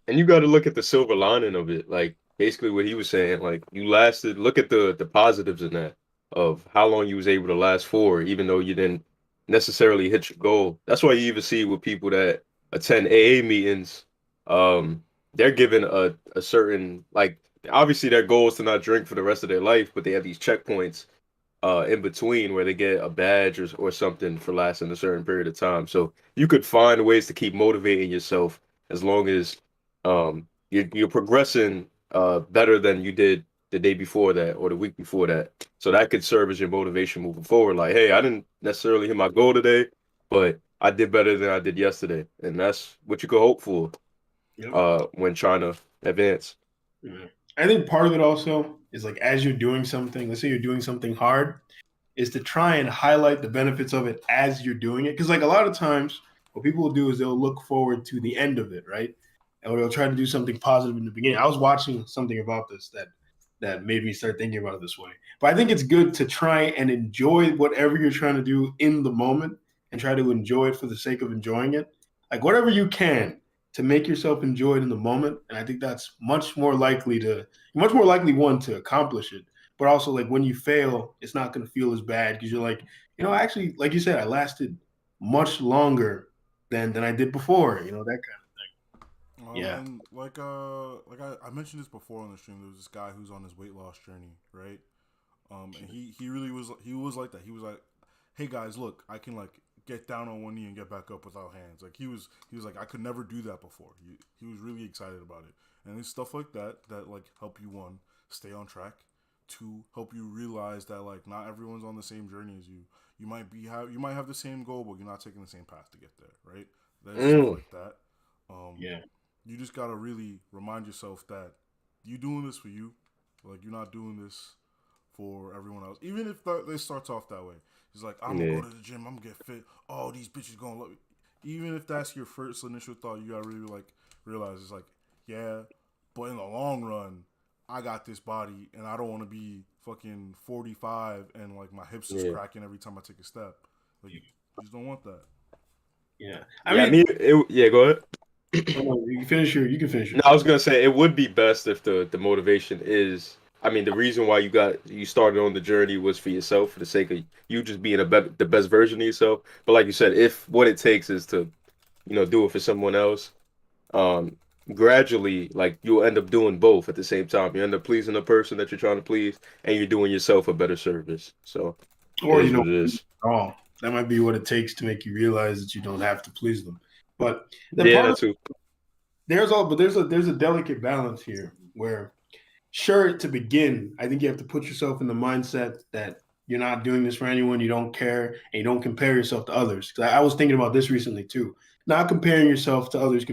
you got to look at the silver lining of it. Like basically what he was saying, like you lasted, look at the positives in that of how long you was able to last for, even though you didn't necessarily hit your goal. That's why you even see with people that attend AA meetings, they're given a certain like obviously their goal is to not drink for the rest of their life, but they have these checkpoints in between where they get a badge or something for lasting a certain period of time. So you could find ways to keep motivating yourself as long as you're progressing better than you did the day before that or the week before that. So that could serve as your motivation moving forward. Like, hey, I didn't necessarily hit my goal today, but I did better than I did yesterday. And that's what you could hope for Yep. when trying to advance. Yeah. I think part of it also is like as you're doing something, let's say you're doing something hard, is to try and highlight the benefits of it as you're doing it. Because like a lot of times, what people will do is they'll look forward to the end of it, right? And they'll try to do something positive in the beginning. I was watching something about this that made me start thinking about it this way. But I think it's good to try and enjoy whatever you're trying to do in the moment and try to enjoy it for the sake of enjoying it. Like whatever you can to make yourself enjoy it in the moment. And I think that's much more likely one to accomplish it. But also like when you fail, it's not going to feel as bad because you're like, actually, like you said, I lasted much longer than I did before. That kind of yeah. And like I mentioned this before on the stream. There was this guy who's on his weight loss journey, right? And he really was like that. He was like, hey guys, look, I can like get down on one knee and get back up without hands. Like he was like, I could never do that before. He was really excited about it, and it's stuff like that like help you, one, stay on track, two, help you realize that like not everyone's on the same journey as you. You might have the same goal, but you're not taking the same path to get there, right? There's stuff like that. Yeah. You just gotta really remind yourself that you doing this for you. Like, you're not doing this for everyone else. Even if it starts off that way. It's like, I'm gonna go to the gym, I'm gonna get fit. Oh, these bitches gonna love me. Even if that's your first initial thought, you gotta really like realize it's like, yeah, but in the long run, I got this body and I don't want to be fucking 45 and like my hips is cracking every time I take a step. Like, you just don't want that. Yeah. I mean, go ahead. You can finish it. No, I was gonna say it would be best if the motivation is. I mean, the reason why you started on the journey was for yourself, for the sake of you just being the best version of yourself. But like you said, if what it takes is to, do it for someone else, um, gradually, like you'll end up doing both at the same time. You end up pleasing the person that you're trying to please, and you're doing yourself a better service. So, or it is what it is. Oh, that might be what it takes to make you realize that you don't have to please them. But that too. There's a delicate balance here where, sure, to begin, I think you have to put yourself in the mindset that you're not doing this for anyone, you don't care, and you don't compare yourself to others. Because I was thinking about this recently too. Not comparing yourself to others,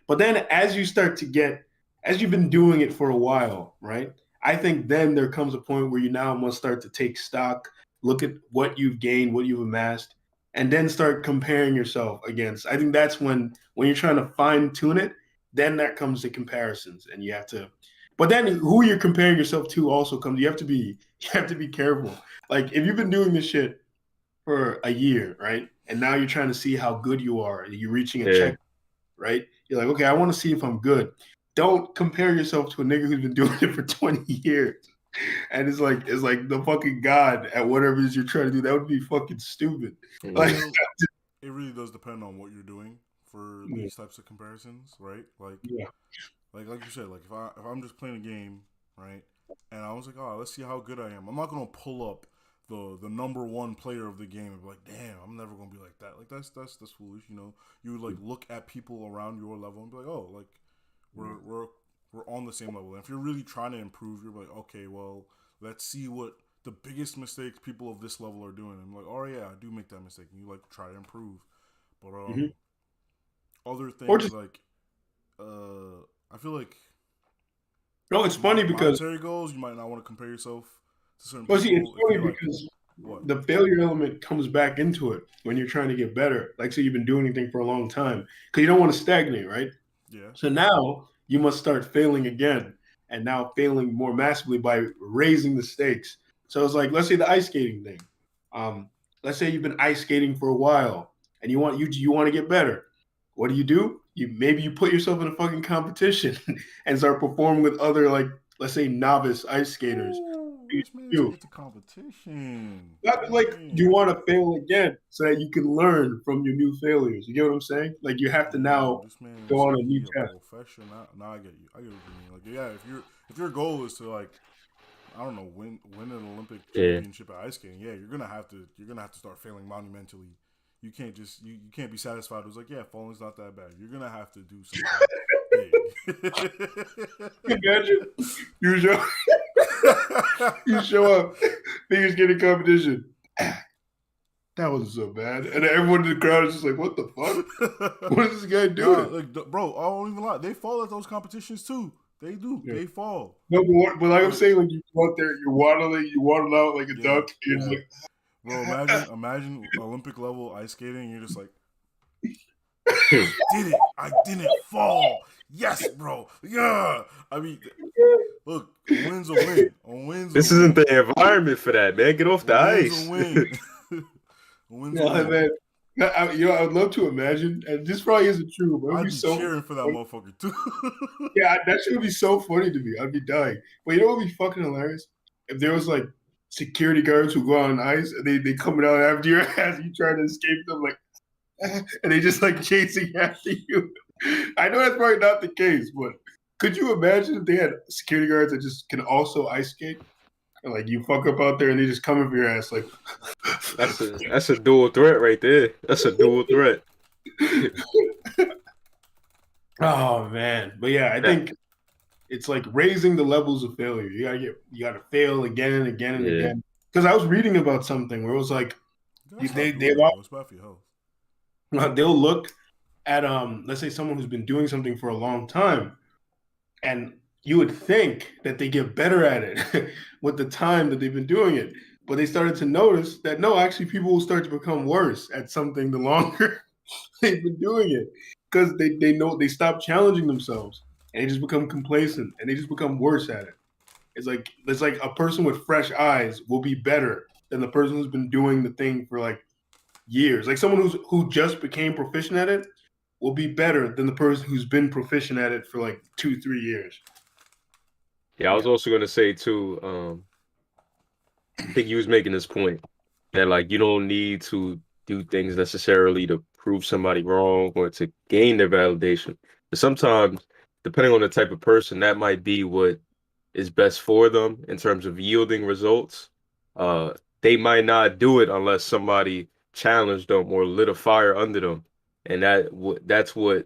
but then as you've been doing it for a while, right? I think then there comes a point where you now must start to take stock, look at what you've gained, what you've amassed, and then start comparing yourself against. I think that's when you're trying to fine tune it, then that comes the comparisons, and you have to. But then who you're comparing yourself to also comes. You have to be careful. Like if you've been doing this shit for a year, right, and now you're trying to see how good you are, and you're reaching a check, right? You're like, okay, I want to see if I'm good. Don't compare yourself to a nigga who's been doing it for 20 years. And it's like the fucking god at whatever it is you're trying to do. That would be fucking stupid. Like, it really does depend on what you're doing for these types of comparisons, right? Like, like you said, like if I'm just playing a game, right, and I was like, oh, let's see how good I am. I'm not gonna pull up the number one player of the game and be like, damn, I'm never gonna be like that. Like that's foolish, you know. You would like look at people around your level and be like, oh, like we're on the same level. And if you're really trying to improve, you're like, okay, well, let's see what the biggest mistakes people of this level are doing. And I'm like, oh yeah, I do make that mistake. And you like try to improve. But other things like I feel like it's funny because monetary goals, you might not want to compare yourself to certain people. See, it's funny because the failure element comes back into it when you're trying to get better. Like, say you've been doing anything for a long time because you don't want to stagnate, right? Yeah. So now you must start failing again, and now failing more massively by raising the stakes. So it's like, let's say the ice skating thing. Let's say you've been ice skating for a while, and you want to get better. What do? You put yourself in a fucking competition and start performing with other, like, let's say novice ice skaters. Which means you get the competition. Like, you want to fail again so that you can learn from your new failures. You get what I'm saying? Like, you have to now go on a new test. Professional. Now I get you. I get what you mean. Like, yeah, if your goal is to, like, I don't know, win an Olympic championship at ice skating, yeah, you're gonna have to start failing monumentally. You can't just you can't be satisfied. It was like, yeah, falling's not that bad. You're gonna have to do something big. Imagine you show up, fingers getting competition. That wasn't so bad, and everyone in the crowd is just like, "What the fuck? What is this guy doing?" Like, bro, I don't even lie. They fall at those competitions too. They do. Yeah. They fall. No, but like I'm saying, like you go out there, you waddle out like a duck. You're just like, bro, imagine Olympic level ice skating. And you're just like, did it? I didn't fall. Yes, bro. Yeah. I mean, look, a win's a win. This isn't the environment for that, man. Get off the ice. A win's a win. Man. I would love to imagine, and this probably isn't true, but I'd be cheering for that motherfucker too. Yeah, that shit would be so funny to me. I'd be dying. But you know what would be fucking hilarious? If there was like security guards who go on ice and they coming out after your ass, you trying to escape them, like, and they just like chasing after you. I know that's probably not the case, but could you imagine if they had security guards that just can also ice skate? Like you fuck up out there and they just coming for your ass. Like That's a dual threat right there. That's a dual threat. oh man, but yeah, I Yeah. think it's like raising the levels of failure. You gotta fail again and again and Yeah. again. Because I was reading about something where it was like You gotta they stop doing they've that, bro. It's bad for your health. they'll look at let's say someone who's been doing something for a long time, and you would think that they get better at it with the time that they've been doing it, but they started to notice that no, actually people will start to become worse at something the longer they've been doing it because they know they stop challenging themselves and they just become complacent and they just become worse at it. It's like a person with fresh eyes will be better than the person who's been doing the thing for like years. Like someone who just became proficient at it will be better than the person who's been proficient at it for like 2, 3 years. Yeah, I was Yeah. also gonna say too, I think you was making this point that like you don't need to do things necessarily to prove somebody wrong or to gain their validation. But sometimes, depending on the type of person, that might be what is best for them in terms of yielding results. Uh, they might not do it unless somebody challenged them or lit a fire under them, and that's what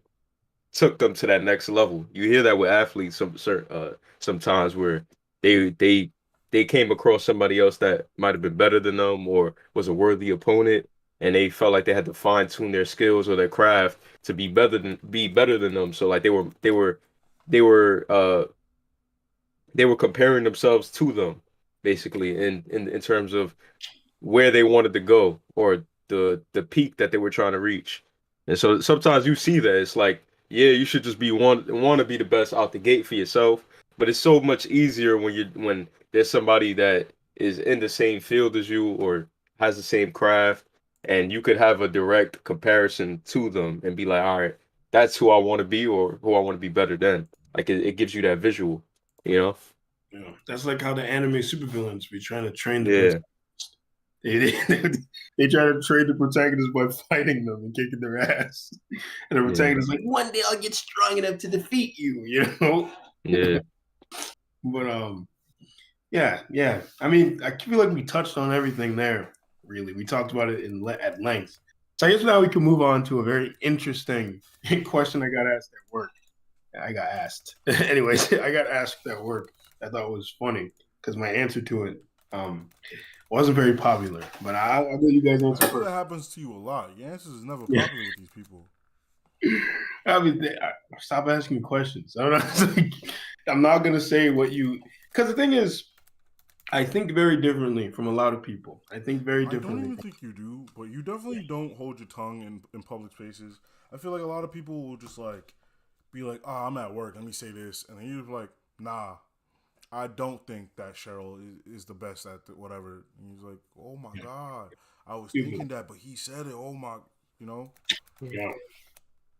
took them to that next level. You hear that with athletes sometimes where they they they came across somebody else that might have been better than them or was a worthy opponent, and they felt like they had to fine tune their skills or their craft to be better than them. So like they were they were comparing themselves to them basically in terms of where they wanted to go or the peak that they were trying to reach. And so sometimes you see that it's like, yeah, you should just be want to be the best out the gate for yourself, but it's so much easier when there's somebody that is in the same field as you or has the same craft and you could have a direct comparison to them and be like, all right, that's who I want to be or who I want to be better than. Like it gives you that visual, you know? Yeah. That's like how the anime supervillains be trying to train the Yeah, protagonist. They try to train the protagonist by fighting them and kicking their ass. And the yeah, protagonist is like, one day I'll get strong enough to defeat you, you know? yeah. But yeah, yeah. I mean, I feel like we touched on everything there. Really, we talked about it at length. So I guess now we can move on to a very interesting question I got asked at work. I got asked, anyways. I got asked at work. I thought it was funny because my answer to it wasn't very popular. But I'll let you guys I answer feel first. that happens to you a lot. Your answers is never Yeah, popular with these people. I mean, stop asking me questions. I don't know. It's like, I'm not gonna say what you because the thing is, I think very differently from a lot of people. I think very I don't differently. even think you do, but you definitely don't hold your tongue in public spaces. I feel like a lot of people will just like be like, "Oh, I'm at work. Let me say this," and then you're like, "Nah, I don't think that Cheryl is the best at whatever." And he's like, "Oh my god, I was thinking that, but he said it. Oh my, you know." Yeah,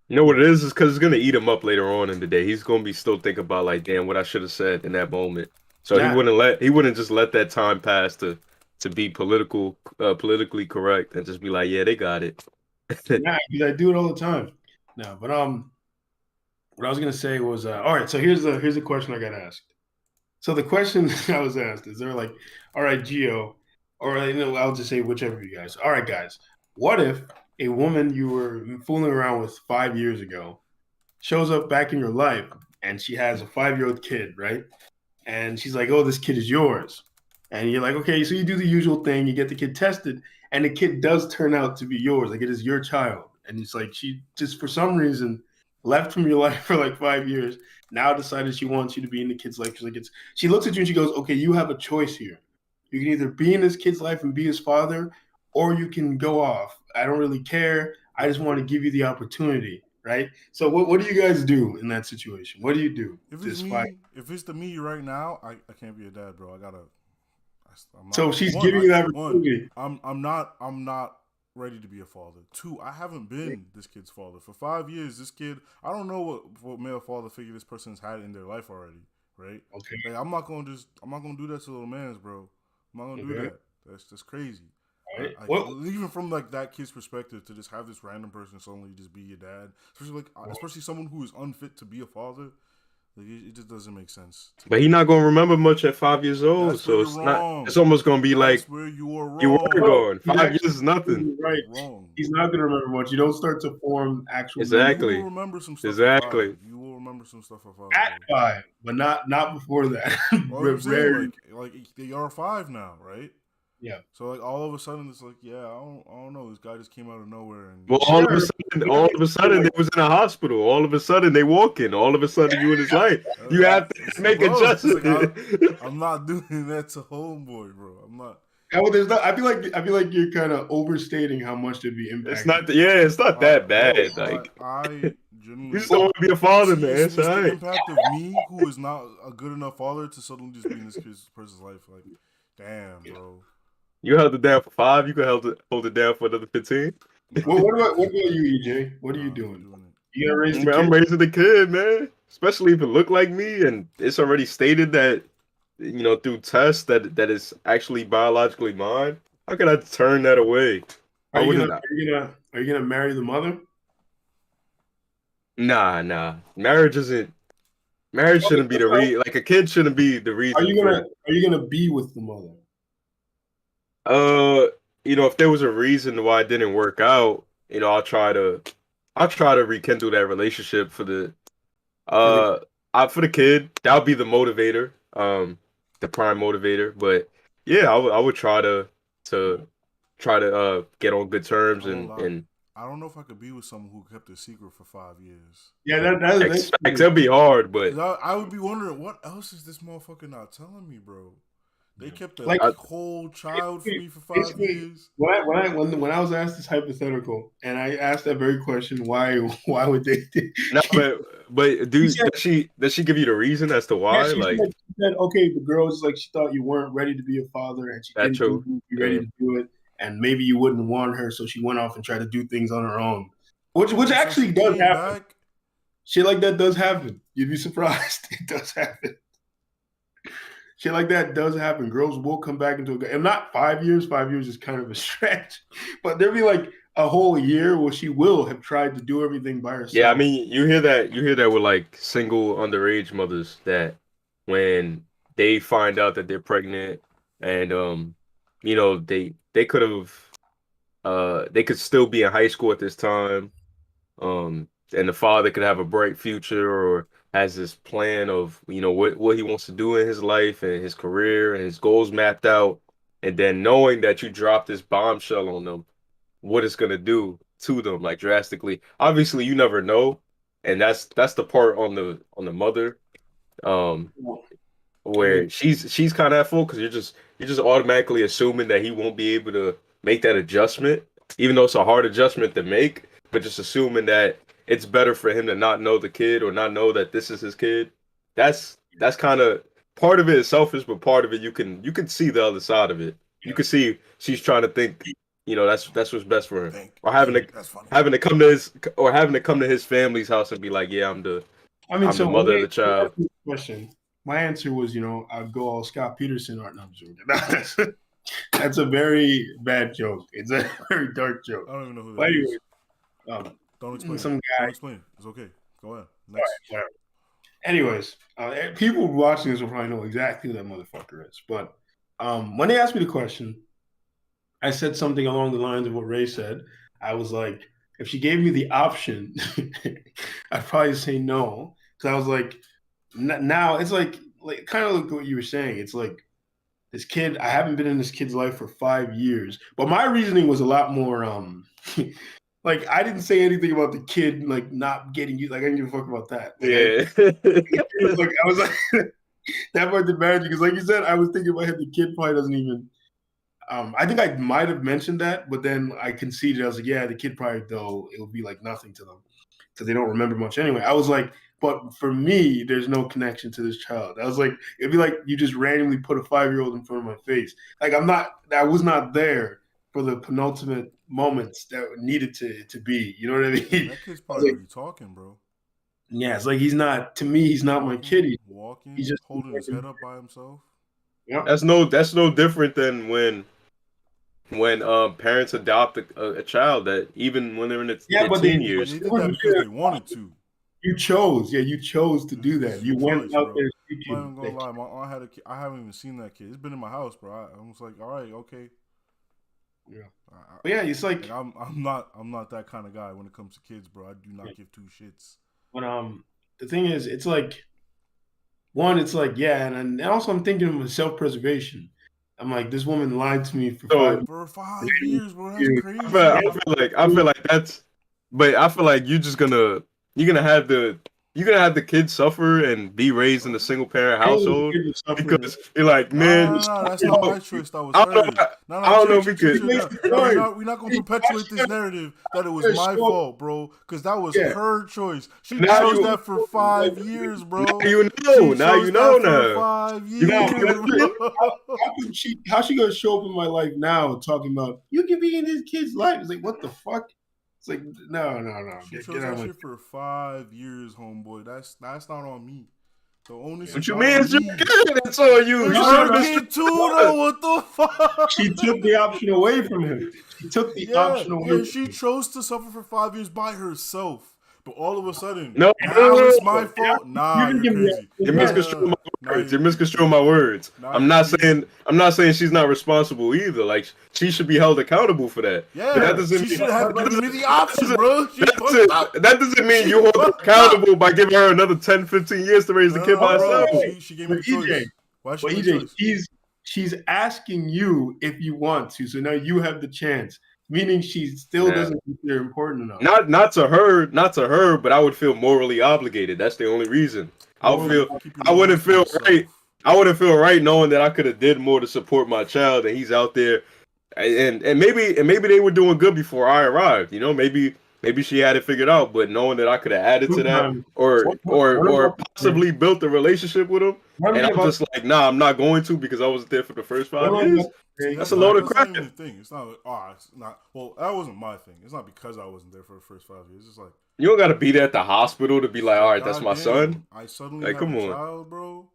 You know what yeah, it is? Is because it's gonna eat him up later on in the day. He's gonna be still thinking about like, damn, what I should have said in that moment. So yeah, he wouldn't just let that time pass to be politically correct and just be like, yeah, they got it. yeah. Because I do it all the time. No, but what I was gonna say was, all right. So here's the question I got asked. So the question I was asked is, they're like, all right, Gio, or I'll just say whichever of you guys. All right, guys. What if a woman you were fooling around with 5 years ago shows up back in your life and she has a 5-year-old kid, right? And she's like, "Oh, this kid is yours." And you're like, "Okay." So you do the usual thing, you get the kid tested, and the kid does turn out to be yours, like it is your child. And it's like she just for some reason left from your life for like 5 years. Now decided she wants you to be in the kid's life. She's like, she looks at you and she goes, "Okay, you have a choice here. You can either be in this kid's life and be his father, or you can go off. I don't really care. I just want to give you the opportunity." Right. So what do you guys do in that situation? What do you do? If it's This fight. me, if it's the me right now, I can't be a dad, bro. I'm not So she's one. giving you that One, opportunity. I'm not ready to be a father. Two, I haven't been this kid's father for 5 years. This kid, I don't know what male father figure this person's had in their life already, right? Okay. Like I'm not gonna do that to little man's, bro. I'm not gonna do Okay. that. That's crazy. All right. Like Well, even from like that kid's perspective, to just have this random person suddenly just be your dad, especially someone who is unfit to be a father. Like it just doesn't make sense. But he's not gonna remember much at 5 years old, That's where so you're it's not. wrong. It's almost gonna be That's like where you are you were wrong. No, gone. he's 5 years actually is nothing. right. Wrong. He's not gonna remember much. You don't start to form actual memories You will Exactly. remember some stuff at 5. Exactly. You will remember some stuff at 5, at bro. 5, but not before that. Well, I'm saying Rare. like they are 5 now, right? Yeah. So like all of a sudden it's like, yeah, I don't know. This guy just came out of nowhere and Well, all of a sudden, they was in a hospital. All of a sudden, they walking. All of a sudden, you in his life. You have to make bro, it's like adjustments. I'm not doing that to homeboy, bro. I'm not. There's not, I feel like you're kind of overstating how much to be impacted. It's not. Yeah, it's not that bad. Bro, Like I you genuinely just don't want to be a father, see, man. it's It's all the right. impact of me, who is not a good enough father, to suddenly just be in this person's life. Like, damn, bro. You held it down for 5. You can hold it down for another 15. What about you, EJ? What are you I'm doing? doing it. You gonna raise the I'm kid? raising the kid, man. Especially if it looked like me, and it's already stated that through tests that is actually biologically mine. How can I turn that away? I wouldn't. Are you gonna marry the mother? Nah. Marriage shouldn't be the like a kid shouldn't be the reason for. Are you gonna be with the mother? If there was a reason why it didn't work out, I'll try to rekindle that relationship for the For the for the kid. That'll be the motivator, the prime motivator. But yeah, I would try to get on good terms I won't lie. and I don't know if I could be with someone who kept a secret for 5 years. Yeah, that's expect that'll be hard, but 'Cause I would be wondering, what else is this motherfucker not telling me, bro? They kept a Like, whole child from me for 5 basically, years. when I was asked this hypothetical, and I asked that very question, why would they? no, but does she give you the reason as to why? Yeah, Like she said, okay, the girl's like she thought you weren't ready to be a father, and she that didn't true. think you'd be ready to do it, and maybe you wouldn't want her, so she went off and tried to do things on her own, which actually does happen. Back. Shit like that does happen. You'd be surprised. It does happen. Shit like that does happen. Girls will come back into a, and not 5 years. 5 years is kind of a stretch, but there'll be like a whole year where she will have tried to do everything by herself. Yeah, I mean, you hear that with like single underage mothers that when they find out that they're pregnant and they could have they could still be in high school at this time, and the father could have a bright future or has this plan of what he wants to do in his life and his career and his goals mapped out, and then knowing that you drop this bombshell on them, what it's gonna do to them, like drastically. Obviously, you never know, and that's the part on the mother, um, where she's kind of at fault because you're just automatically assuming that he won't be able to make that adjustment, even though it's a hard adjustment to make, but just assuming that it's better for him to not know the kid or not know that this is his kid. That's kind of part of it is selfish, but part of it you can see the other side of it. You can see she's trying to think, that's what's best for him, or having to come to his family's house and be like, yeah, I'm the mother of the child. Question. My answer was, I'd go all Scott Peterson art. No, I'm joking. That's a very bad joke. It's a very dark joke. I don't even know who that is. Don't explain. Some guy. Don't explain. It's okay. Go ahead. Next. Right, anyways, people watching this will probably know exactly who that motherfucker is. But when they asked me the question, I said something along the lines of what Ray said. I was like, if she gave me the option, I'd probably say no. Because I was like, now it's like kind of like what you were saying. It's like this kid, I haven't been in this kid's life for 5 years. But my reasoning was a lot more like I didn't say anything about the kid like not getting you. Like I didn't give a fuck about that. Like, I was like that part didn't matter because, like you said, I was thinking in my head the kid probably doesn't even. I think I might have mentioned that, but then I conceded. I was like, yeah, the kid probably though it would be like nothing to them because they don't remember much anyway. I was like, but for me, there's no connection to this child. I was like, it'd be like you just randomly put a 5-year-old in front of my face. Like I was not there for the penultimate moments that needed to be. You know what I mean? That kid's probably already talking, bro. Yeah, it's like he's not. To me, he's not my kid. He's just holding his head up by himself. Yeah, that's no different than when parents adopt a child that even when they're in their teen years. They did that because they wanted to. You chose. Yeah, you chose to do that. It's You your went choice, out bro. there I'm not seeking even gonna that lie. My aunt had a kid. I haven't even seen that kid. It's been in my house, bro. I was like, all right, okay. Yeah. I, But yeah, it's like like I'm not that kind of guy when it comes to kids, bro. I do not give two shits. when the thing is, it's like one, it's like yeah, and also I'm thinking of self preservation. I'm like, this woman lied to me for So 5 For 5 years, bro. That's years. crazy. I feel like that's, but I feel like you're gonna have the kids suffer and be raised in a single parent I don't want household kids to suffer. because you're like, man, No. That's not my choice. That was I don't know, hers. I No. don't know Chill, if we chill, chill, could. chill. Make No, the no. choice. We're not gonna Hey, perpetuate this narrative that it was my show, fault, bro. Because that was yeah. her choice. She Now chose you, that for Like, 5 years, now bro. you She know, now you chose know that for now. five You now, feel years, but me? bro. how she gonna show up in my life now talking about you can be in this kid's life? It's like what the fuck? It's like no. She Get chose out that of my shit for 5 years, homeboy. That's not on me. The onus What is you not mean? on It's your me. kid. That's on you. It's You no, should her have been no. kid strict too, about though. it. What the fuck? She took the option away from him. She took the Yeah, option away yeah. from She him. chose to suffer for 5 years by herself. But all of a sudden, No, now it's my no. fault. You Nah, didn't you're give me crazy. that. You're Yeah. misconstruing my Nah, words. You're misconstruing my words. nah, you're crazy. I'm not saying she's not responsible either. Like she should be held accountable for that. But that Yeah, doesn't she mean should have that given me doesn't the option, bro. She fucked up. that doesn't mean She you hold her fucked up. accountable by giving her another 10, 15 years to raise the kid by Bro. herself. She gave me But the EJ, choice. Why she but give me the EJ, choice? she's asking you if you want to. So now you have the chance. Meaning she still Nah. doesn't think you're important enough. Not to her, but I would feel morally obligated. That's the only reason. I would Morally feel Keep your I wouldn't morals to feel right. yourself. I wouldn't feel right knowing that I could have did more to support my child and he's out there and maybe they were doing good before I arrived. You know, maybe she had it figured out, but knowing that I could have added to that sometimes what I'm or about to say, possibly built a relationship with him, what and I'm I'm about just like, nah, I'm not going to because I wasn't there for the first what 5 years. See, That's that's a load not of that's not crap. even the thing. It's not. It's not. Well, that wasn't my thing. It's not because I wasn't there for the first 5 years. It's like, You don't gotta be there at the hospital to be like, all right, that's my son. goddamn, I suddenly Like, have come a on. child, bro.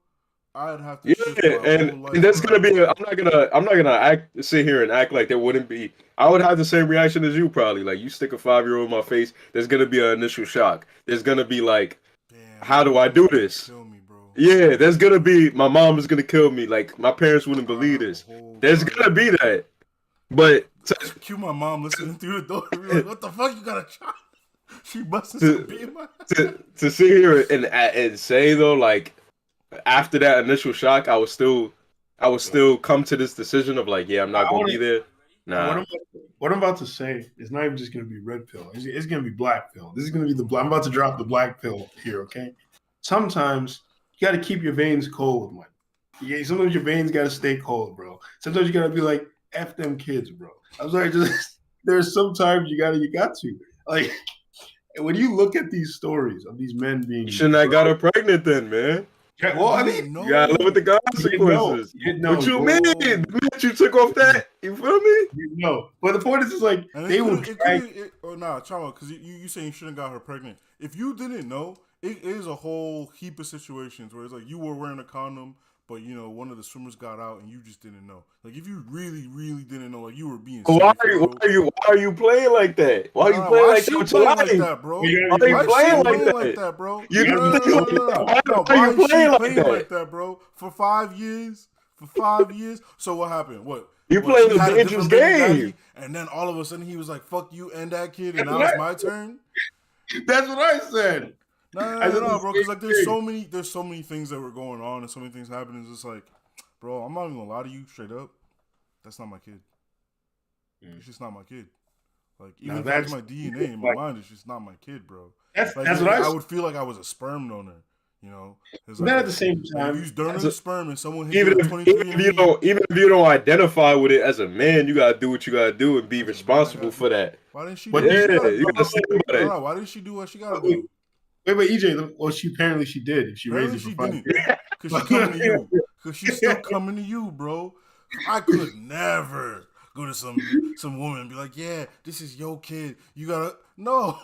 I'd have to Yeah, shift my whole and life there's gonna be around. I'm not gonna sit here and act like there wouldn't be. I would have the same reaction as you probably. Like you stick a 5-year-old in my face, there's gonna be an initial shock. There's gonna be like, Damn, how my do I mom's do gonna this? kill me, bro. Yeah, there's gonna be my mom is gonna kill me. Like my parents wouldn't I believe have a this. whole There's gonna goddamn. be that. But Cue my mom listening through the door. Be like, what the fuck? You got a child? She busting some to beat in my to sit here and say though, like after that initial shock, I would still come to this decision of like, yeah, I'm not I gonna want be to. there. What Nah. what I'm about to say is not even just going to be red pill. It's going to be black pill. This is going to be the black. I'm about to drop the black pill here. Okay. Sometimes you got to keep your veins cold, man. Yeah. Sometimes your veins got to stay cold, bro. Sometimes you got to be like, f them kids, bro. I'm sorry. Just there's sometimes you got to like when you look at these stories of these men being You shouldn't have got her pregnant then, man. yeah, well, I You mean, didn't You gotta live with the know. consequences. you didn't know, What you mean? Bro. The minute you took off that, you feel me? you know. But the point is like And they will drag. nah, Chama, because you saying you shouldn't got her pregnant. If you didn't know, it is a whole heap of situations where it's like you were wearing a condom, but you know one of the swimmers got out and you just didn't know. Like if you really, really didn't know, like you were being safe, bro. Why are you playing like that? Why are you Nah, playing why like she that with your playing like life? that, bro? You Why gotta are be you Why careful. she playing playing like like that? that, bro? You gotta be No. why Why are you is she playing like playing that? like that, bro? For 5 years? For 5 years? So what happened? You What, playing she a had a dangerous different baby game. daddy, and then all of a sudden he was like, fuck you and that kid, and That's now what it's my turn? That's what I said. I said No, the bro, same because like there's thing. so many things that were going on and so many things happening. It's just like, bro, I'm not even gonna lie to you straight up. That's not my kid. It's just not my kid. Like even Now if it's that's my DNA in my mind, it's just not my kid, bro. that's Like that's what I I said. would feel like I was a sperm donor, you know. It's But like then at the same like if time, you donor That's sperm and someone hit you a 23 and me, even if you don't identify with it as a man, you gotta do what you gotta do and be as a man, responsible for that. why didn't she but do what she gotta Yeah, you do? gotta stand by that. No, why didn't she do what she gotta wait, do? wait, EJ. Well, she apparently she did. If she raised Apparently it for she 5 didn't, years. cause she coming to you, cause she's still coming to you, bro. I could never go to some woman and be like, yeah, this is your kid. You gotta no,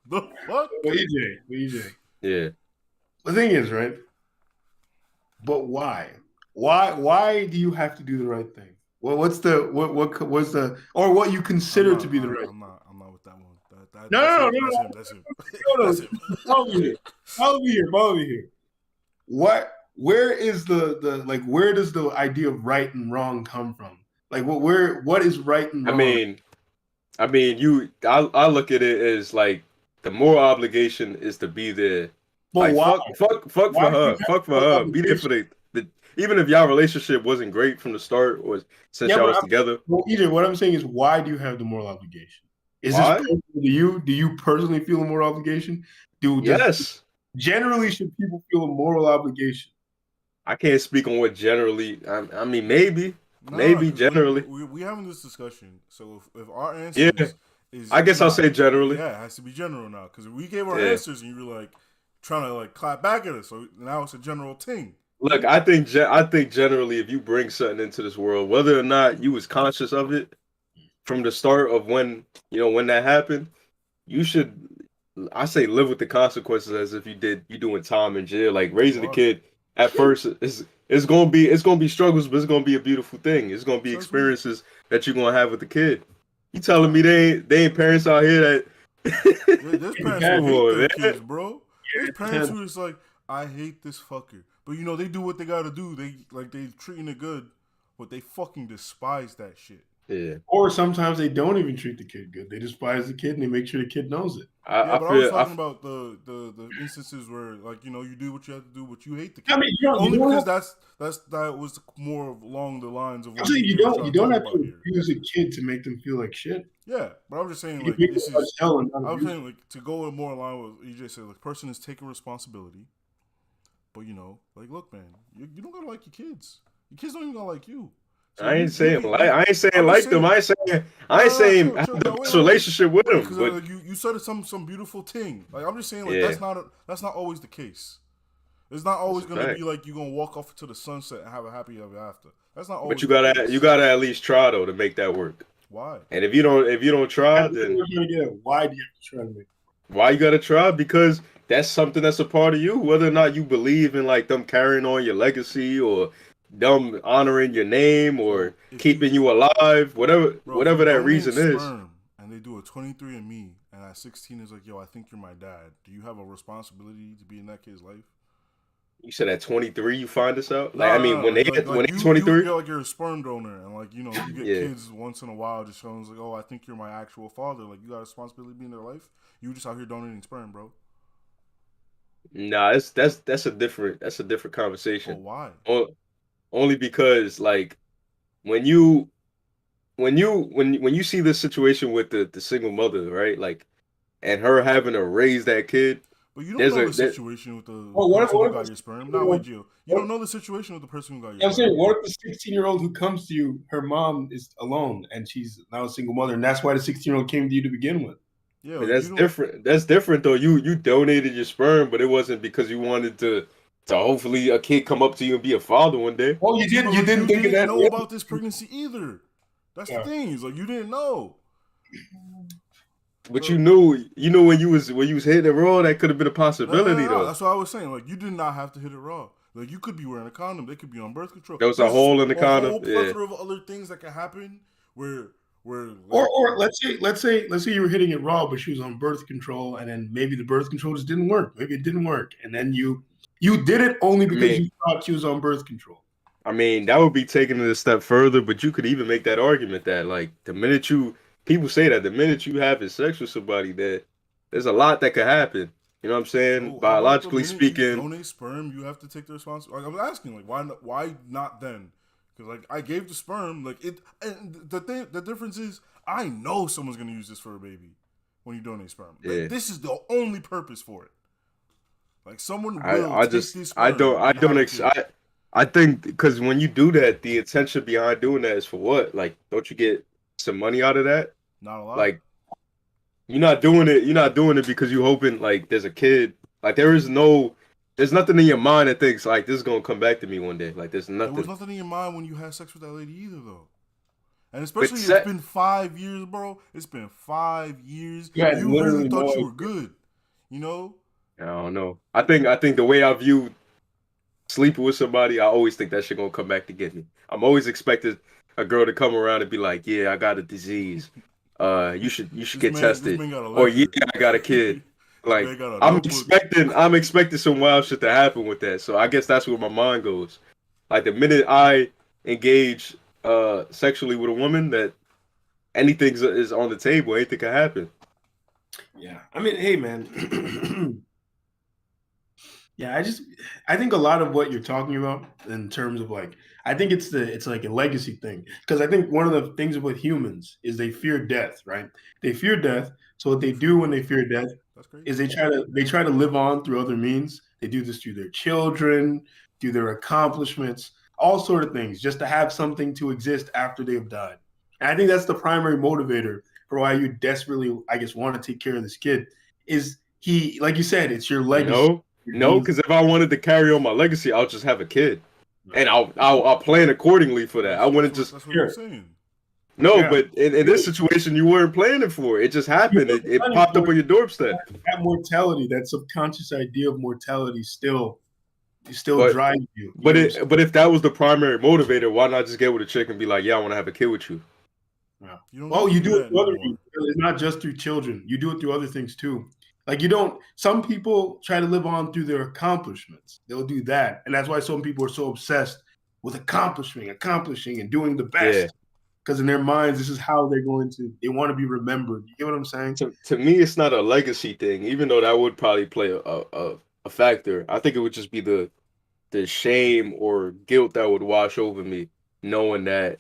the fuck. Well, EJ. Yeah. The thing is, right? But why? Why do you have to do the right thing? Well, what's the what was the or what you consider to be the right? I'm not with that one. No, That's no, him. no, That's no, him. That's him. no, That's no. him. Follow me here. Follow me here. Follow me here. What? Where is the like? Where does the idea of right and wrong come from? Like, what is right and I wrong? mean, I look at it as like the moral obligation is to be there. But Like why? fuck Why for do you her, have fuck for moral her. Be there for obligation? the even if y'all relationship wasn't great from the start or since Yeah, y'all but was together. either what I'm saying is, why do you have the moral obligation? Is this Why? personal to you? Do you personally feel a moral obligation? Does Yes. generally should people feel a moral obligation? I can't speak on what generally. I mean, No, maybe because like generally. we having this discussion. So if our Yeah. answers is I guess I'll not, say generally. yeah, it has to be general now. Because we gave our Yeah. answers and you were like trying to like clap back at us. So now it's a general thing. Look, I think generally, if you bring something into this world, whether or not you was conscious of it from the start of when that happened, you should, I say, live with the consequences as if you doing time in jail. Like raising a Why? kid at first is it's gonna be struggles, but it's gonna be a beautiful thing. It's gonna be So sweet. experiences that you're gonna have with the kid. You telling Nah. me they ain't parents out here There's that parents who come hate on, their man. kids, bro. There's parents who just like, I hate this fucker. But you know, they do what they gotta do. They treating it good, but they fucking despise that shit. Yeah, Or sometimes they don't even treat the kid good. They despise the kid and they make sure the kid knows it. Yeah, I but I was feel talking about the instances where like you do what you have to do, but you hate the I kid. mean, you Only don't because have, that was more along the lines of I'm what saying they were you trying to don't talk have about to here. abuse a kid to make them feel like shit. Yeah, but I'm just saying You like can make this them is. hell and not I was abuse saying like to go more in line with what EJ said. Like person is taking responsibility, but you know, like look, man, you don't gotta like your kids. Your kids don't even gotta like you. So I ain't saying I ain't saying I'm just like them. saying. I ain't No, saying chill, have chill. the No, best wait. relationship with Wait, them, because but you said it's some beautiful thing. Like I'm just saying, like yeah, that's not always the case. It's not that's always a gonna fact. be like you're gonna walk off to the sunset and have a happy ever after. That's not But always you the gotta you case. gotta at least try though to make that work. Why? And if you don't try, That's what then we're trying to get at. Why do you have to try to make why you gotta try? Because that's something that's a part of you. Whether or not you believe in like them carrying on your legacy or them honoring your name or So if you, keeping you alive, bro, if you whatever that donate reason is. sperm and they do a 23andMe and at 16 is like, yo, I think you're my dad. Do you have a responsibility to be in that kid's life? You said at 23 you find this out? Like I No, mean no, no. when Like they 23? you're a sperm donor, and like you know, you get Yeah. kids once in a while. Just showing like, oh, I think you're my actual father. Like you got a responsibility to be in their life. You just out here donating sperm, bro. Nah, that's a different But conversation. why? O- Only because like when you when you see this situation with the single mother, right? Like and her having to raise that kid, But you don't there's know a the that situation with the Well, person who what if got the your sperm. 16 Now year wait, old? Gio. You What, don't know the situation with the person who got your I'm saying, sperm. what if the 16-year-old who comes to you, her mom is alone and she's now a single mother, and that's why the 16-year-old came to you to begin with? Yeah, but like that's you don't. different. That's different though. You donated your sperm, but it wasn't because you wanted to hopefully a kid come up to you and be a father one day. Oh, See, but you like didn't you think of didn't that. know about this pregnancy either. That's the Yeah. thing. Is like you didn't know. But So you knew when you was hitting it raw, that could have been a possibility no. though. That's what I was saying. Like you did not have to hit it raw. Like you could be wearing a condom. They could be on birth control. There was a There's hole in the a condom. whole Yeah. plethora of other things that can happen where like Or let's say you were hitting it raw, but she was on birth control, and then maybe the birth control just didn't work. Maybe it didn't work, and then you did it only I because mean, you thought she was on birth control. that would be taking it a step further, but you could even make that argument that like people say that the minute you have sex with somebody that there's a lot that could happen. You know what I'm saying? so how about the Biologically minute you speaking, donate sperm, you have to take the responsibility. Like I was asking, like why not then? Because like I gave the sperm, like it. And the difference is I know someone's gonna use this for a baby when you donate sperm. yeah. This is the only purpose for it. Like someone I will I take just this I sperm don't I and have don't a ex kid. I think because when you do that, the intention behind doing that is for what? Like, don't you get some money out of that? Not a lot. Like, you're not doing it because you hoping like there's a kid. Like there's nothing in your mind that thinks like this is gonna come back to me one day. Like there's There was nothing. nothing in your mind when you had sex with that lady either, though. And But especially it's set, been 5 years, bro. It's been 5 years. You had You really literally no thought you idea. were good, you know? I don't know. I think the way I view sleeping with somebody, I always think that shit gonna come back to get me. I'm always expecting a girl to come around and be like, "Yeah, I got a disease." you should This get man, this tested, man got a or yeah, ledger. I got a kid. This Like man got a I'm notebook. expecting some wild shit to happen with that. So I guess that's where my mind goes. Like the minute I engage sexually with a woman, that anything is on the table, anything can happen. Yeah, I mean, hey, man. Yeah, I think a lot of what you're talking about in terms of like, I think it's like a legacy thing, because I think one of the things with humans is they fear death, right? They fear death. So what they do when they fear death That's crazy. is they try to live on through other means. They do this through their children, through their accomplishments, all sort of things, just to have something to exist after they have died. And I think that's the primary motivator for why you desperately, I guess, want to take care of this kid. Is he, like you said, it's your legacy. No, Your no, genes. because if I wanted to carry on my legacy, I'll just have a kid, and I'll plan accordingly for that. I wouldn't just That's what I'm saying. no, Yeah. but in this situation, you weren't planning for it. It just happened. It popped up on your doorstep. That mortality, that subconscious idea of mortality, still But drives you. but if that was the primary motivator, why not just get with a chick and be like, yeah, I want to have a kid with you? Yeah. You don't Well, need you to do it that through other no more. means. It's not just through children. You do it through other things too. Like you don't. Some people try to live on through their accomplishments. They'll do that, and that's why some people are so obsessed with accomplishing, and doing the Yeah. best. Because in their minds, this is how they're going to. They want to be remembered. You get what I'm saying? To me, it's not a legacy thing, even though that would probably play a factor. I think it would just be the shame or guilt that would wash over me, knowing that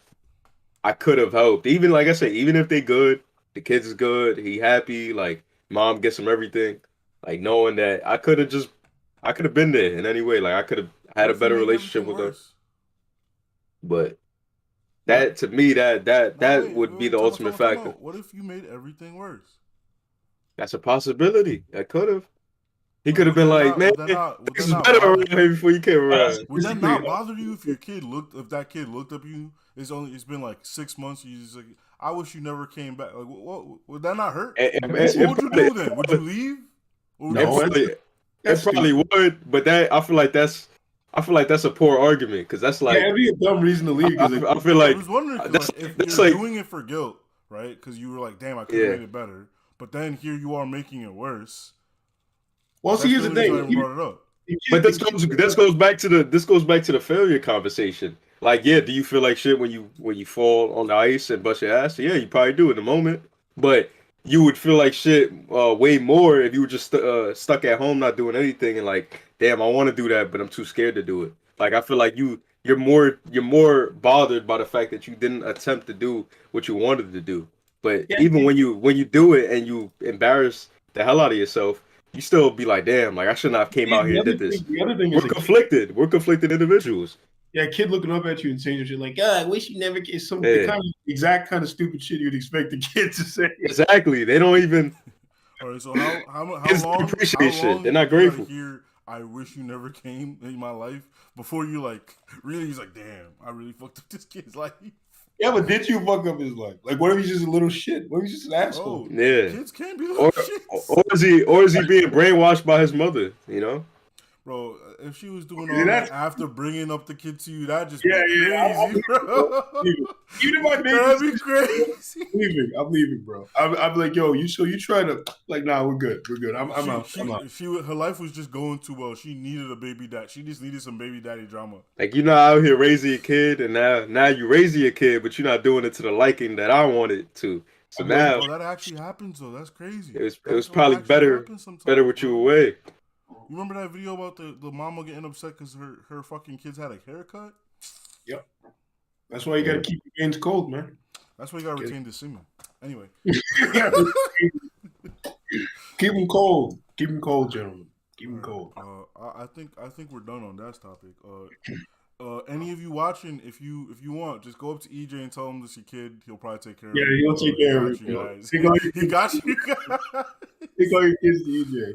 I could have helped. Even like I said, even if they good, the kids is good, he happy, like mom gets him everything. Like knowing that I could have been there in any way. Like I could have had What a if you better made relationship everything with her. worse? But that to me, No, that wait, would be the time out, ultimate time factor. out. What if you made everything worse? That's a possibility. I could have. He Like, could have been like, man, would that things is not better bother around here you? before you came around. Would that Basically, not bother you if if that kid looked up you? It's been like 6 months. You just like, I wish you never came back. Like, what would that not hurt? What would you do then? Would you leave? Or would No, it that's probably stupid. would, but that I feel like that's a poor argument because that's Yeah, like it'd be a dumb reason to leave because I feel I like was wondering because like if that's you're like doing it for guilt, right? Because you were like, damn, I could have yeah. made it better. But then here you are making it worse. well, see, That's here's the the only reason I thing. even brought it up. But this goes back to the failure conversation. Like, yeah, do you feel like shit when you fall on the ice and bust your ass? Yeah, you probably do in the moment. But you would feel like shit way more if you were just stuck at home not doing anything and like, damn, I want to do that, but I'm too scared to do it. Like, I feel like you're more bothered by the fact that you didn't attempt to do what you wanted to do. But Yeah, even when you do it and you embarrass the hell out of yourself, you still be like, damn, like I shouldn't have came out here and did this. the other thing We're is a kid, conflicted. We're conflicted individuals. yeah, a kid looking up at you and saying shit like, "God, I wish you never get some the Yeah, kind of exact kind of stupid shit you'd expect a kid to say." exactly. They don't even. All right, so how Kids don't long appreciate shit. They're not you gotta grateful. hear I wish you never came in my life before you like really he's like, damn, I really fucked up this kid's life. Yeah, but did you fuck up his life? Like, what if he's just a little shit? What if he's just an asshole? Bro, Yeah. kids can't be little Or shits. or is he being brainwashed by his mother? You know. Bro, if she was doing See, all that that's- after bringing up the kid to you, that'd just Yeah, be yeah, I'll crazy, bro. Even if my That'd baby's be crazy. I'm leaving, bro. I'm like, yo, you try to like, nah, we're good. I'm out. I'm out. Her life was just going too well. She needed a baby dad. She just needed some baby daddy drama. Like you're not out here raising a kid, and now you raising your kid, but you're not doing it to the liking that I wanted to. So now Bro, that actually happens though. That's crazy. it That's was what probably actually better happens sometimes, with you bro. away. You remember that video about the mama getting upset because her fucking kids had a haircut? Yep. That's why you gotta keep your veins cold, man. That's why you gotta retain the semen. Anyway. Keep them cold. Keep them cold, gentlemen. Keep them cold. I think we're done on that topic. Any of you watching, if you want, just go up to EJ and tell him this your kid. He'll probably take care of it. Yeah, he'll take care of it. You guys. He got you. Take all your kids to EJ.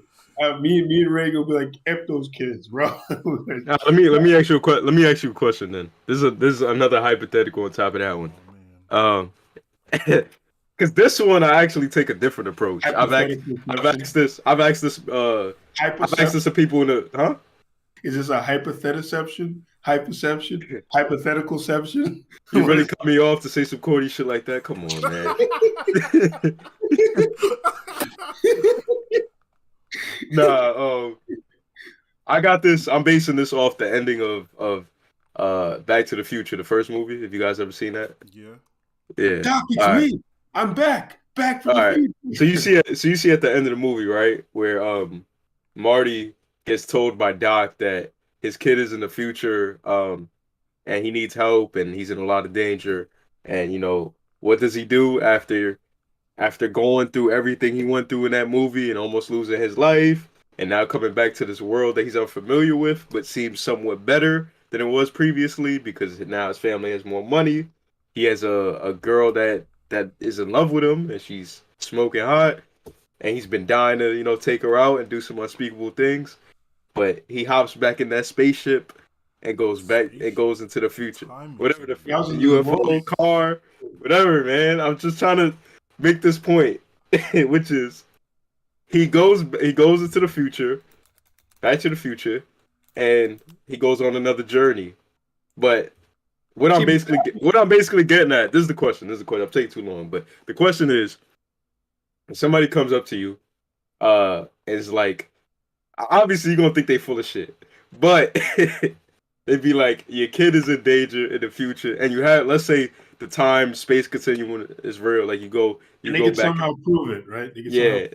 Me and Ray will be like, F those kids, bro. Now, let me ask you a question then. This is another hypothetical on top of that one. Oh, Because this one I actually take a different approach. I've asked this to people in the Is this a hypothetiception? hyperception, hypotheticalception. You really cut me off to say some corny shit like that? Come on, man. Nah, I got this. I'm basing this off the ending of Back to the Future, the first movie. Have you guys ever seen that? Yeah. Yeah. Doc, it's All right. me. I'm back from All the right. future. So you see at the end of the movie, right, where Marty gets told by Doc that his kid is in the future, and he needs help and he's in a lot of danger. And what does he do after going through everything he went through in that movie and almost losing his life, and now coming back to this world that he's unfamiliar with, but seems somewhat better than it was previously because now his family has more money. He has a girl that is in love with him, and she's smoking hot, and he's been dying to take her out and do some unspeakable things. But he hops back in that spaceship and goes back and goes into the future, whatever the UFO car, whatever, man. I'm just trying to make this point, which is he goes into the future, Back to the Future, and he goes on another journey. But what I'm basically getting at, this is the question. I'm taking too long, but the question is, if somebody comes up to you, and is like, obviously you're gonna think they full of shit, but they'd be like, your kid is in danger in the future, and you have, let's say, the time space continuum is real. Like you go can back somehow prove it, right?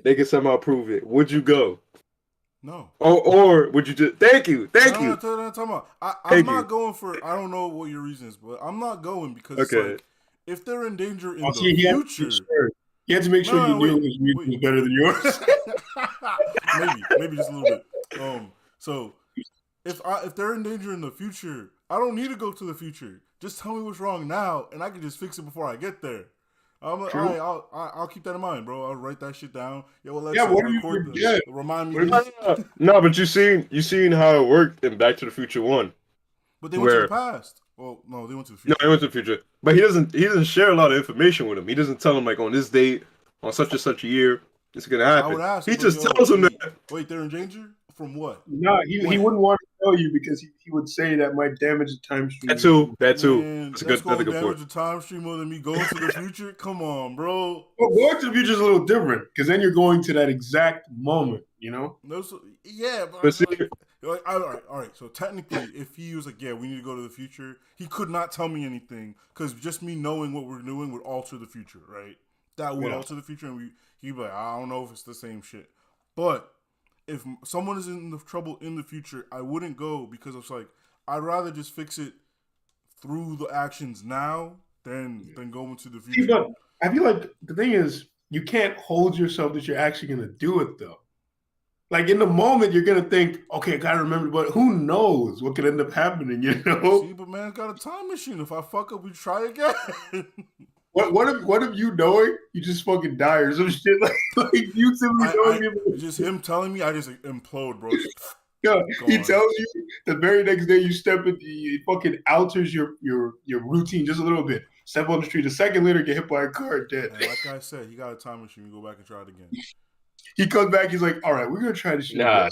They can somehow prove it. Would you go? No. Or would you just thank you? I'm not going for. I don't know what your reason is, but I'm not going because it's like, if they're in danger in the future, you have to make sure your reason is better than yours. maybe just a little bit. So if they're in danger in the future, I don't need to go to the future. Just tell me what's wrong now, and I can just fix it before I get there. I'm like, all right, I'll keep that in mind, bro. I'll write that shit down. Let's record this. Remind me. No, but you seen how it worked in Back to the Future 1. But they went to the past. Well, no, they went to the future. No, they went to the future. But he doesn't share a lot of information with him. He doesn't tell him like on this date, on such and such a year, it's gonna happen. I would ask he just tells him that. Wait, they're in danger? From what? No, he wouldn't want to tell you because he would say that might damage the time stream. That too. Man, that's another good point. The time stream more than me going to the future? Come on, bro. Well, going to the future is a little different because then you're going to that exact moment, No, yeah, but see, all right. So technically, if he was like, "Yeah, we need to go to the future," he could not tell me anything because just me knowing what we're doing would alter the future, right? That would alter the future, and he'd be like, "I don't know if it's the same shit," but if someone is in the trouble in the future, I wouldn't go because it's like I'd rather just fix it through the actions now than go into the future. See, but I feel like the thing is you can't hold yourself that you're actually going to do it though. Like in the moment, you're gonna think, "Okay, I gotta remember," but who knows what could end up happening? See, but man, got a time machine. If I fuck up, we try again. What if you knowing you just fucking die or some shit like you simply knowing just him telling me, I just implode, bro. Yeah, he tells you the very next day you step in, it fucking alters your routine just a little bit. Step on the street, a second later get hit by a car, dead. And like I said, he got a time machine. We go back and try it again. He comes back, he's like, "All right, we're gonna try this shit." Nah.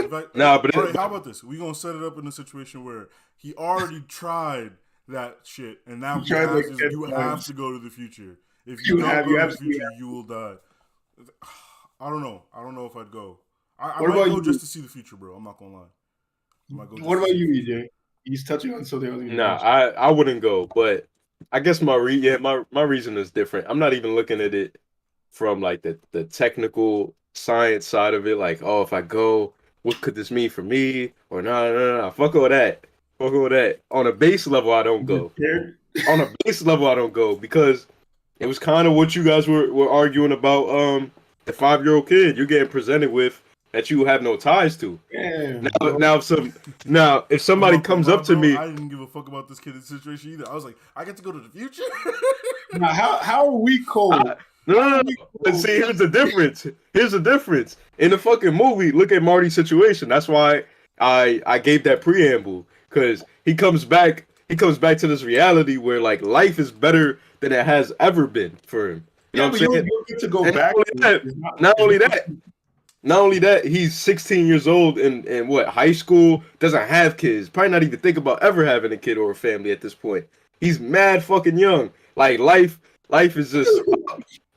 But all right, how about this? We're gonna set it up in a situation where he already tried that shit, and now you have to go to the future. If you don't go to the future, you will die. I don't know. I don't know if I'd go. I might go just to see the future, bro. I'm not gonna lie. What about you, EJ? He's touching on something else. Nah, I wouldn't go, but I guess my reason is different. I'm not even looking at it from like the technical science side of it, like, oh, if I go, what could this mean for me? Or no. Fuck all that. On a base level, I don't go. On a base level, I don't go because it was kind of what you guys were arguing about. The 5-year-old kid you're getting presented with that you have no ties to. Yeah. Now, if somebody comes up to me, I didn't give a fuck about this kid's situation either. I was like, I get to go to the future. Now, how are we cold? No. See, here's the difference. In the fucking movie, look at Marty's situation. That's why I gave that preamble, because he comes back to this reality where like life is better than it has ever been for him. You know what I'm saying? You get to go back. Not only Not only that, he's 16 years old and what, high school, doesn't have kids. Probably not even think about ever having a kid or a family at this point. He's mad fucking young. Like life is just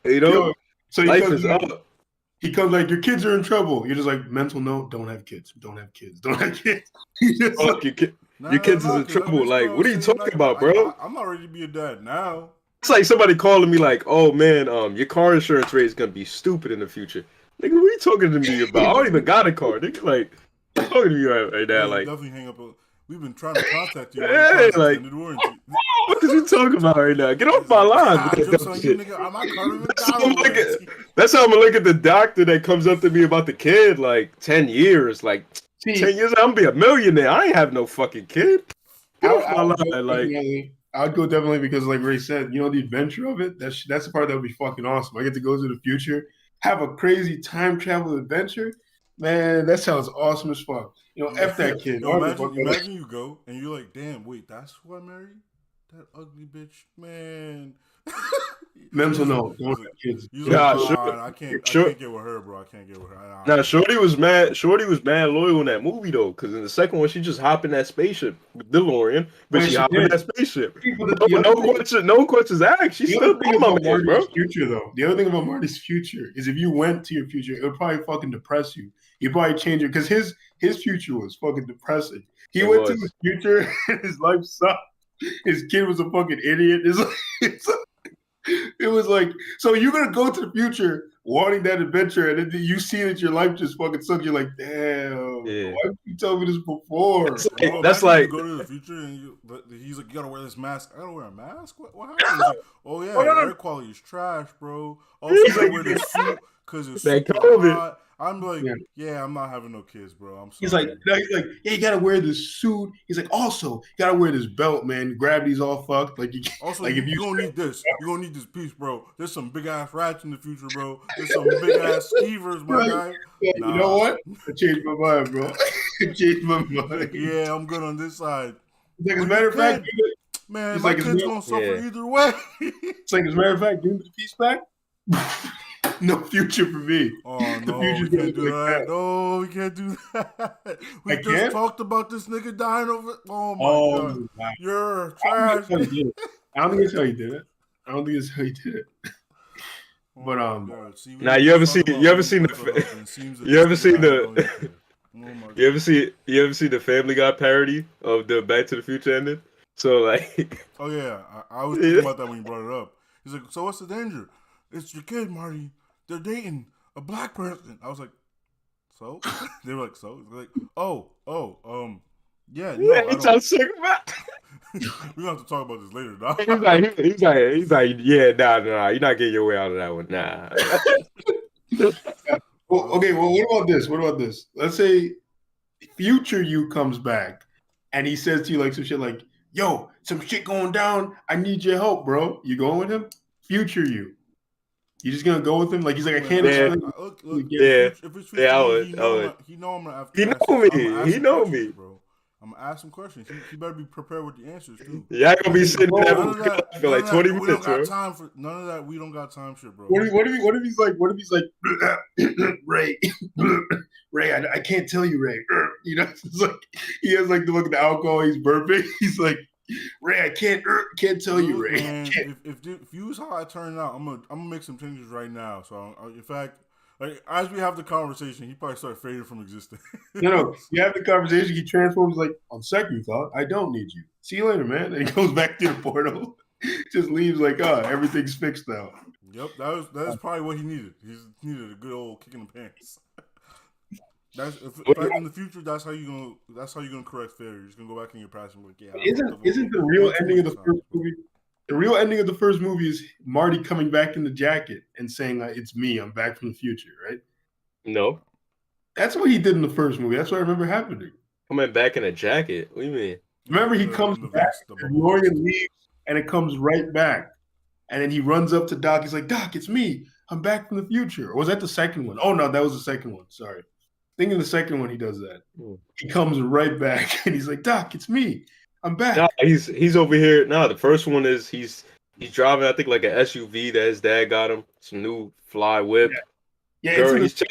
you know? Yo, so Life is up. he comes like, your kids are in trouble. You're just like, mental note, don't have kids. Don't have kids. Don't have kids. He's just Fuck, like, your kids is in 'cause that trouble. bitch, Like, bro, what are you saying, talking about, bro? I'm not ready to be a dad now. It's like somebody calling me like, "Oh man, your car insurance rate is gonna be stupid in the future." Nigga, what are you talking to me about? I don't even got a car, nigga. Like, what you talking to me right now? Yeah, Like, definitely hang up. We've been trying to contact you. hey, like, Extended warranty. what is you talking about right now? Get off my line with that Jokes dumb on you, shit. nigga. My car even That's got how, a I'm looking, warranty. that's how I'm gonna look at the doctor that comes up to me about the kid. Like 10 years, like see, 10 years, I'm gonna be a millionaire. I ain't have no fucking kid. Get off my line, like. I'd go definitely because, like Ray said, you know, the adventure of it. That's the part that would be fucking awesome. I get to go to the future, have a crazy time travel adventure. Man, that sounds awesome as fuck. You know, f that kid. Yo, imagine you go and you're like, damn, wait, that's who I married? That ugly bitch, man. Mental note, don't have kids. Nah, like, sure. I can't get with her, bro. I can't get with her. Nah, Shorty was mad. Shorty was mad loyal in that movie though, because in the second one she just hopped in that spaceship, with DeLorean, but she hopped in that spaceship. No questions asked. She still thing about man, bro. Marty's future, though. The other thing about Marty's future is if you went to your future, it would probably fucking depress you. You'd probably change it because his future was fucking depressing. He went to his future and his life sucked. His kid was a fucking idiot. It was like, so you're gonna go to the future wanting that adventure, and then you see that your life just fucking sucks. You're like, damn, Yeah. why did you tell me this before? That's like you go to the future and he's like, you gotta wear this mask. I gotta wear a mask. What happened? He's like, oh yeah, your air quality is trash, bro. Also, you gotta wear this suit because it's super hot. I'm like, yeah, I'm not having no kids, bro. I'm sorry. He's like, yeah, you gotta wear this suit. He's like, also, you gotta wear this belt, man. Gravity's all fucked. Like, also, like you're gonna need this. You're gonna need this piece, bro. There's some big ass rats in the future, bro. There's some big ass skeevers, my guy. Yeah, you know what? I changed my mind, bro. I changed my mind. Yeah, I'm good on this side. Like, as a matter of fact, man, my kid's gonna suffer either way. It's like, as a matter of fact, give me the piece back. No future for me. Oh no, we can't do that. No, we can't do that. We just talked about this nigga dying over. Oh my god, you're trash. I don't think that's how he did it. I don't think that's how he did it. But now you ever see the Family Guy parody of the Back to the Future ending? So like, oh yeah, I was thinking about that when you brought it up. He's like, so what's the danger? It's your kid, Marty. They're dating a black person. I was like, so? They were like, so? They're like, yeah. No, he's so sick about. We don't have to talk about this later, dog. He's like, yeah, nah, you're not getting your way out of that one, nah. Well, okay, well, what about this? Let's say future you comes back and he says to you like some shit like, yo, some shit going down. I need your help, bro. You going with him? Future you. You just gonna go with him? Like he's like, I can't explain. Look, if it's future, I would. he know I'm gonna have to. He know me, bro. I'm gonna ask some questions. He better be prepared with the answers too. Yeah, I gonna be sitting there for like 20 minutes, we don't got bro. time for none of that. We don't got time, shit, bro. What if he's like, Ray, I can't tell you, Ray. You know, it's like he has like the look at the alcohol. He's burping. He's like, Ray, I can't tell you, Ray. Man, if you how I turn out, I'm gonna make some changes right now. So in fact, like as we have the conversation, he probably start fading from existence. No. You have the conversation. He transforms like, on second thought, I don't need you. See you later, man. And he goes back to the portal. Just leaves like, everything's fixed now. Yep, that's probably what he needed. He needed a good old kick in the pants. In the future, that's how you gonna correct failure. You're just gonna go back in your past and be like, yeah. Isn't the real ending of the first movie? The real ending of the first movie is Marty coming back in the jacket and saying, "It's me. I'm back from the future." Right? No, that's what he did in the first movie. That's what I remember happening. Coming back in a jacket? What do you mean? Remember, he comes back, the DeLorean leaves, and it comes right back. And then he runs up to Doc. He's like, "Doc, it's me. I'm back from the future." Or was that the second one? Oh no, that was the second one. Sorry. Thinking the second one, he does that. He comes right back, and he's like, "Doc, it's me. I'm back." No, he's over here. No, the first one is he's driving, I think, like an SUV that his dad got him, some new fly whip. Yeah, it's Girl, in he's the.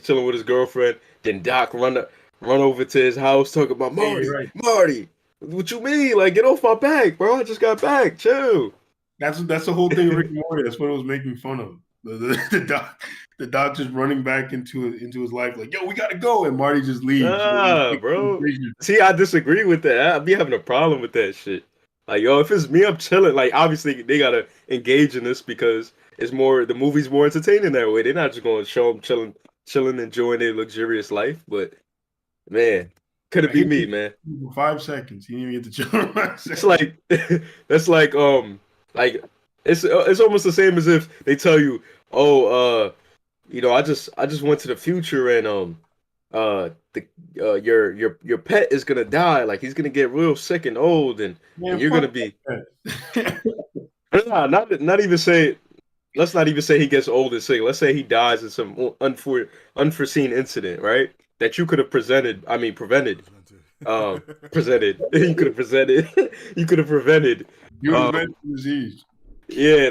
chilling with his girlfriend. Then Doc run over to his house talking about Yeah, you're Marty, right. Marty. What you mean? Like, get off my back, bro. I just got back. Chill. That's the whole thing of Rick and Morty. That's what it was making fun of. The doc just running back into his life, like, yo, we gotta go, and Marty just leaves. Nah, bro. See, I disagree with that. I be having a problem with that shit. Like, yo, if it's me, I'm chilling. Like, obviously, they gotta engage in this because the movie's more entertaining that way. They're not just gonna show them chilling, enjoying their luxurious life. But man, could it Like, be me, man? for 5 seconds, he didn't even get to chill. 5 It's seconds. like that's like it's almost the same as if they tell you, oh, I just went to the future and the your pet is gonna die, like he's gonna get real sick and old, and Man, you're gonna fuck be that. nah, not even say let's not even say he gets old and sick. Let's say he dies in some unforeseen incident, right? That you could have prevented. Presented. You could have presented. You could have prevented. He was meant Um, for disease. yeah,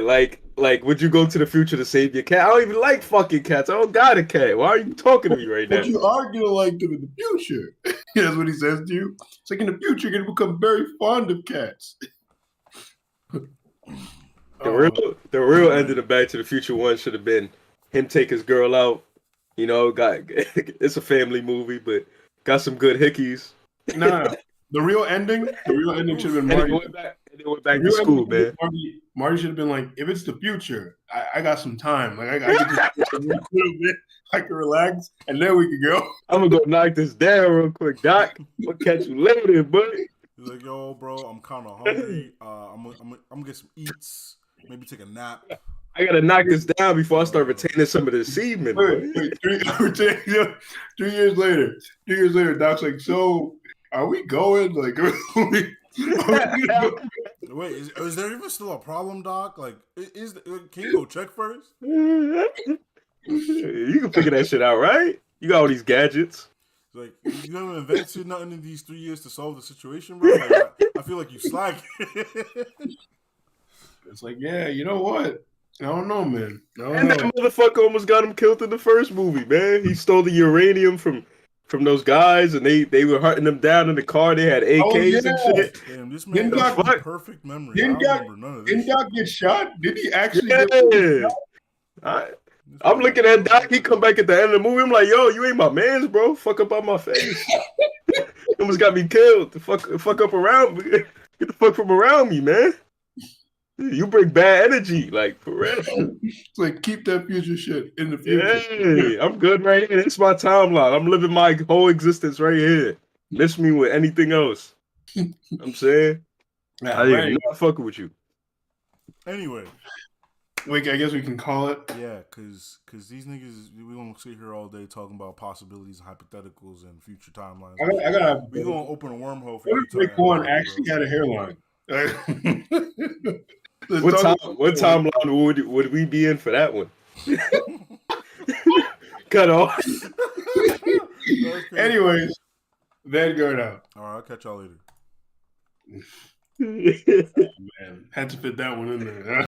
would you go to the future to save your cat? I don't even like fucking cats. I don't got a cat. Why are you talking to me right But now? you are gonna like them in the future. That's what he says to you. It's like in the future, you're gonna become very fond of cats. The Oh, real ending of Back to the Future one should have been him take his girl out. You know, got it's a family movie, but got some good hickeys. nah. The real ending should have been And then Marty. went back. And then went The back to real ending school, should have man. been Marty should have been like, if it's the future, I got some time. Like I could just a little bit. I can relax, and then we could go. I'm gonna go knock this down real quick, Doc. We'll catch you later, buddy. He's like, yo, bro, I'm kind of hungry. I'm gonna get some eats. Maybe take a nap. I gotta knock this down before I start retaining some of this semen, Wait, buddy. 3 years later. 3 years later, Doc's like, so are we going? Like, are we gonna go? Wait, is there even still a problem, Doc? Like, can you go check first? You can figure that shit out, right? You got all these gadgets. Like, you haven't invented nothing in these 3 years to solve the situation, bro. Like, I feel like you slack. It's like, yeah, you know what? I don't know, man. I don't And know. that motherfucker almost got him killed in the first movie, man. He stole the uranium from those guys, and they were hunting them down in the car. They had AKs and shit. Damn, this man Didn't got Doc- perfect memory. I Didn't don't Doc, remember none of didn't this. Doc get shot? Did he actually Yeah. get shot? I'm looking at Doc. He come back at the end of the movie. I'm like, yo, you ain't my man's, bro. Fuck up on my face. Almost got me killed. The fuck up around me. Get the fuck from around me, man. You bring bad energy, like for real. It's like, keep that future shit in the future. Hey, I'm good right here. It's my timeline. I'm living my whole existence right here. Miss me with anything else. I'm saying. Yeah, I right. am not fucking with you. Anyway, Wait, I guess we can call it. yeah, cause these niggas, we gonna sit here all day talking about possibilities, and hypotheticals, and future timelines. I gotta. We gonna open a wormhole for What you. if Rick Warren actually had a hairline? What timeline would we be in for that one? Cut off. Anyways, Vanguard out. All right, I'll catch y'all later. Man, had to fit that one in there.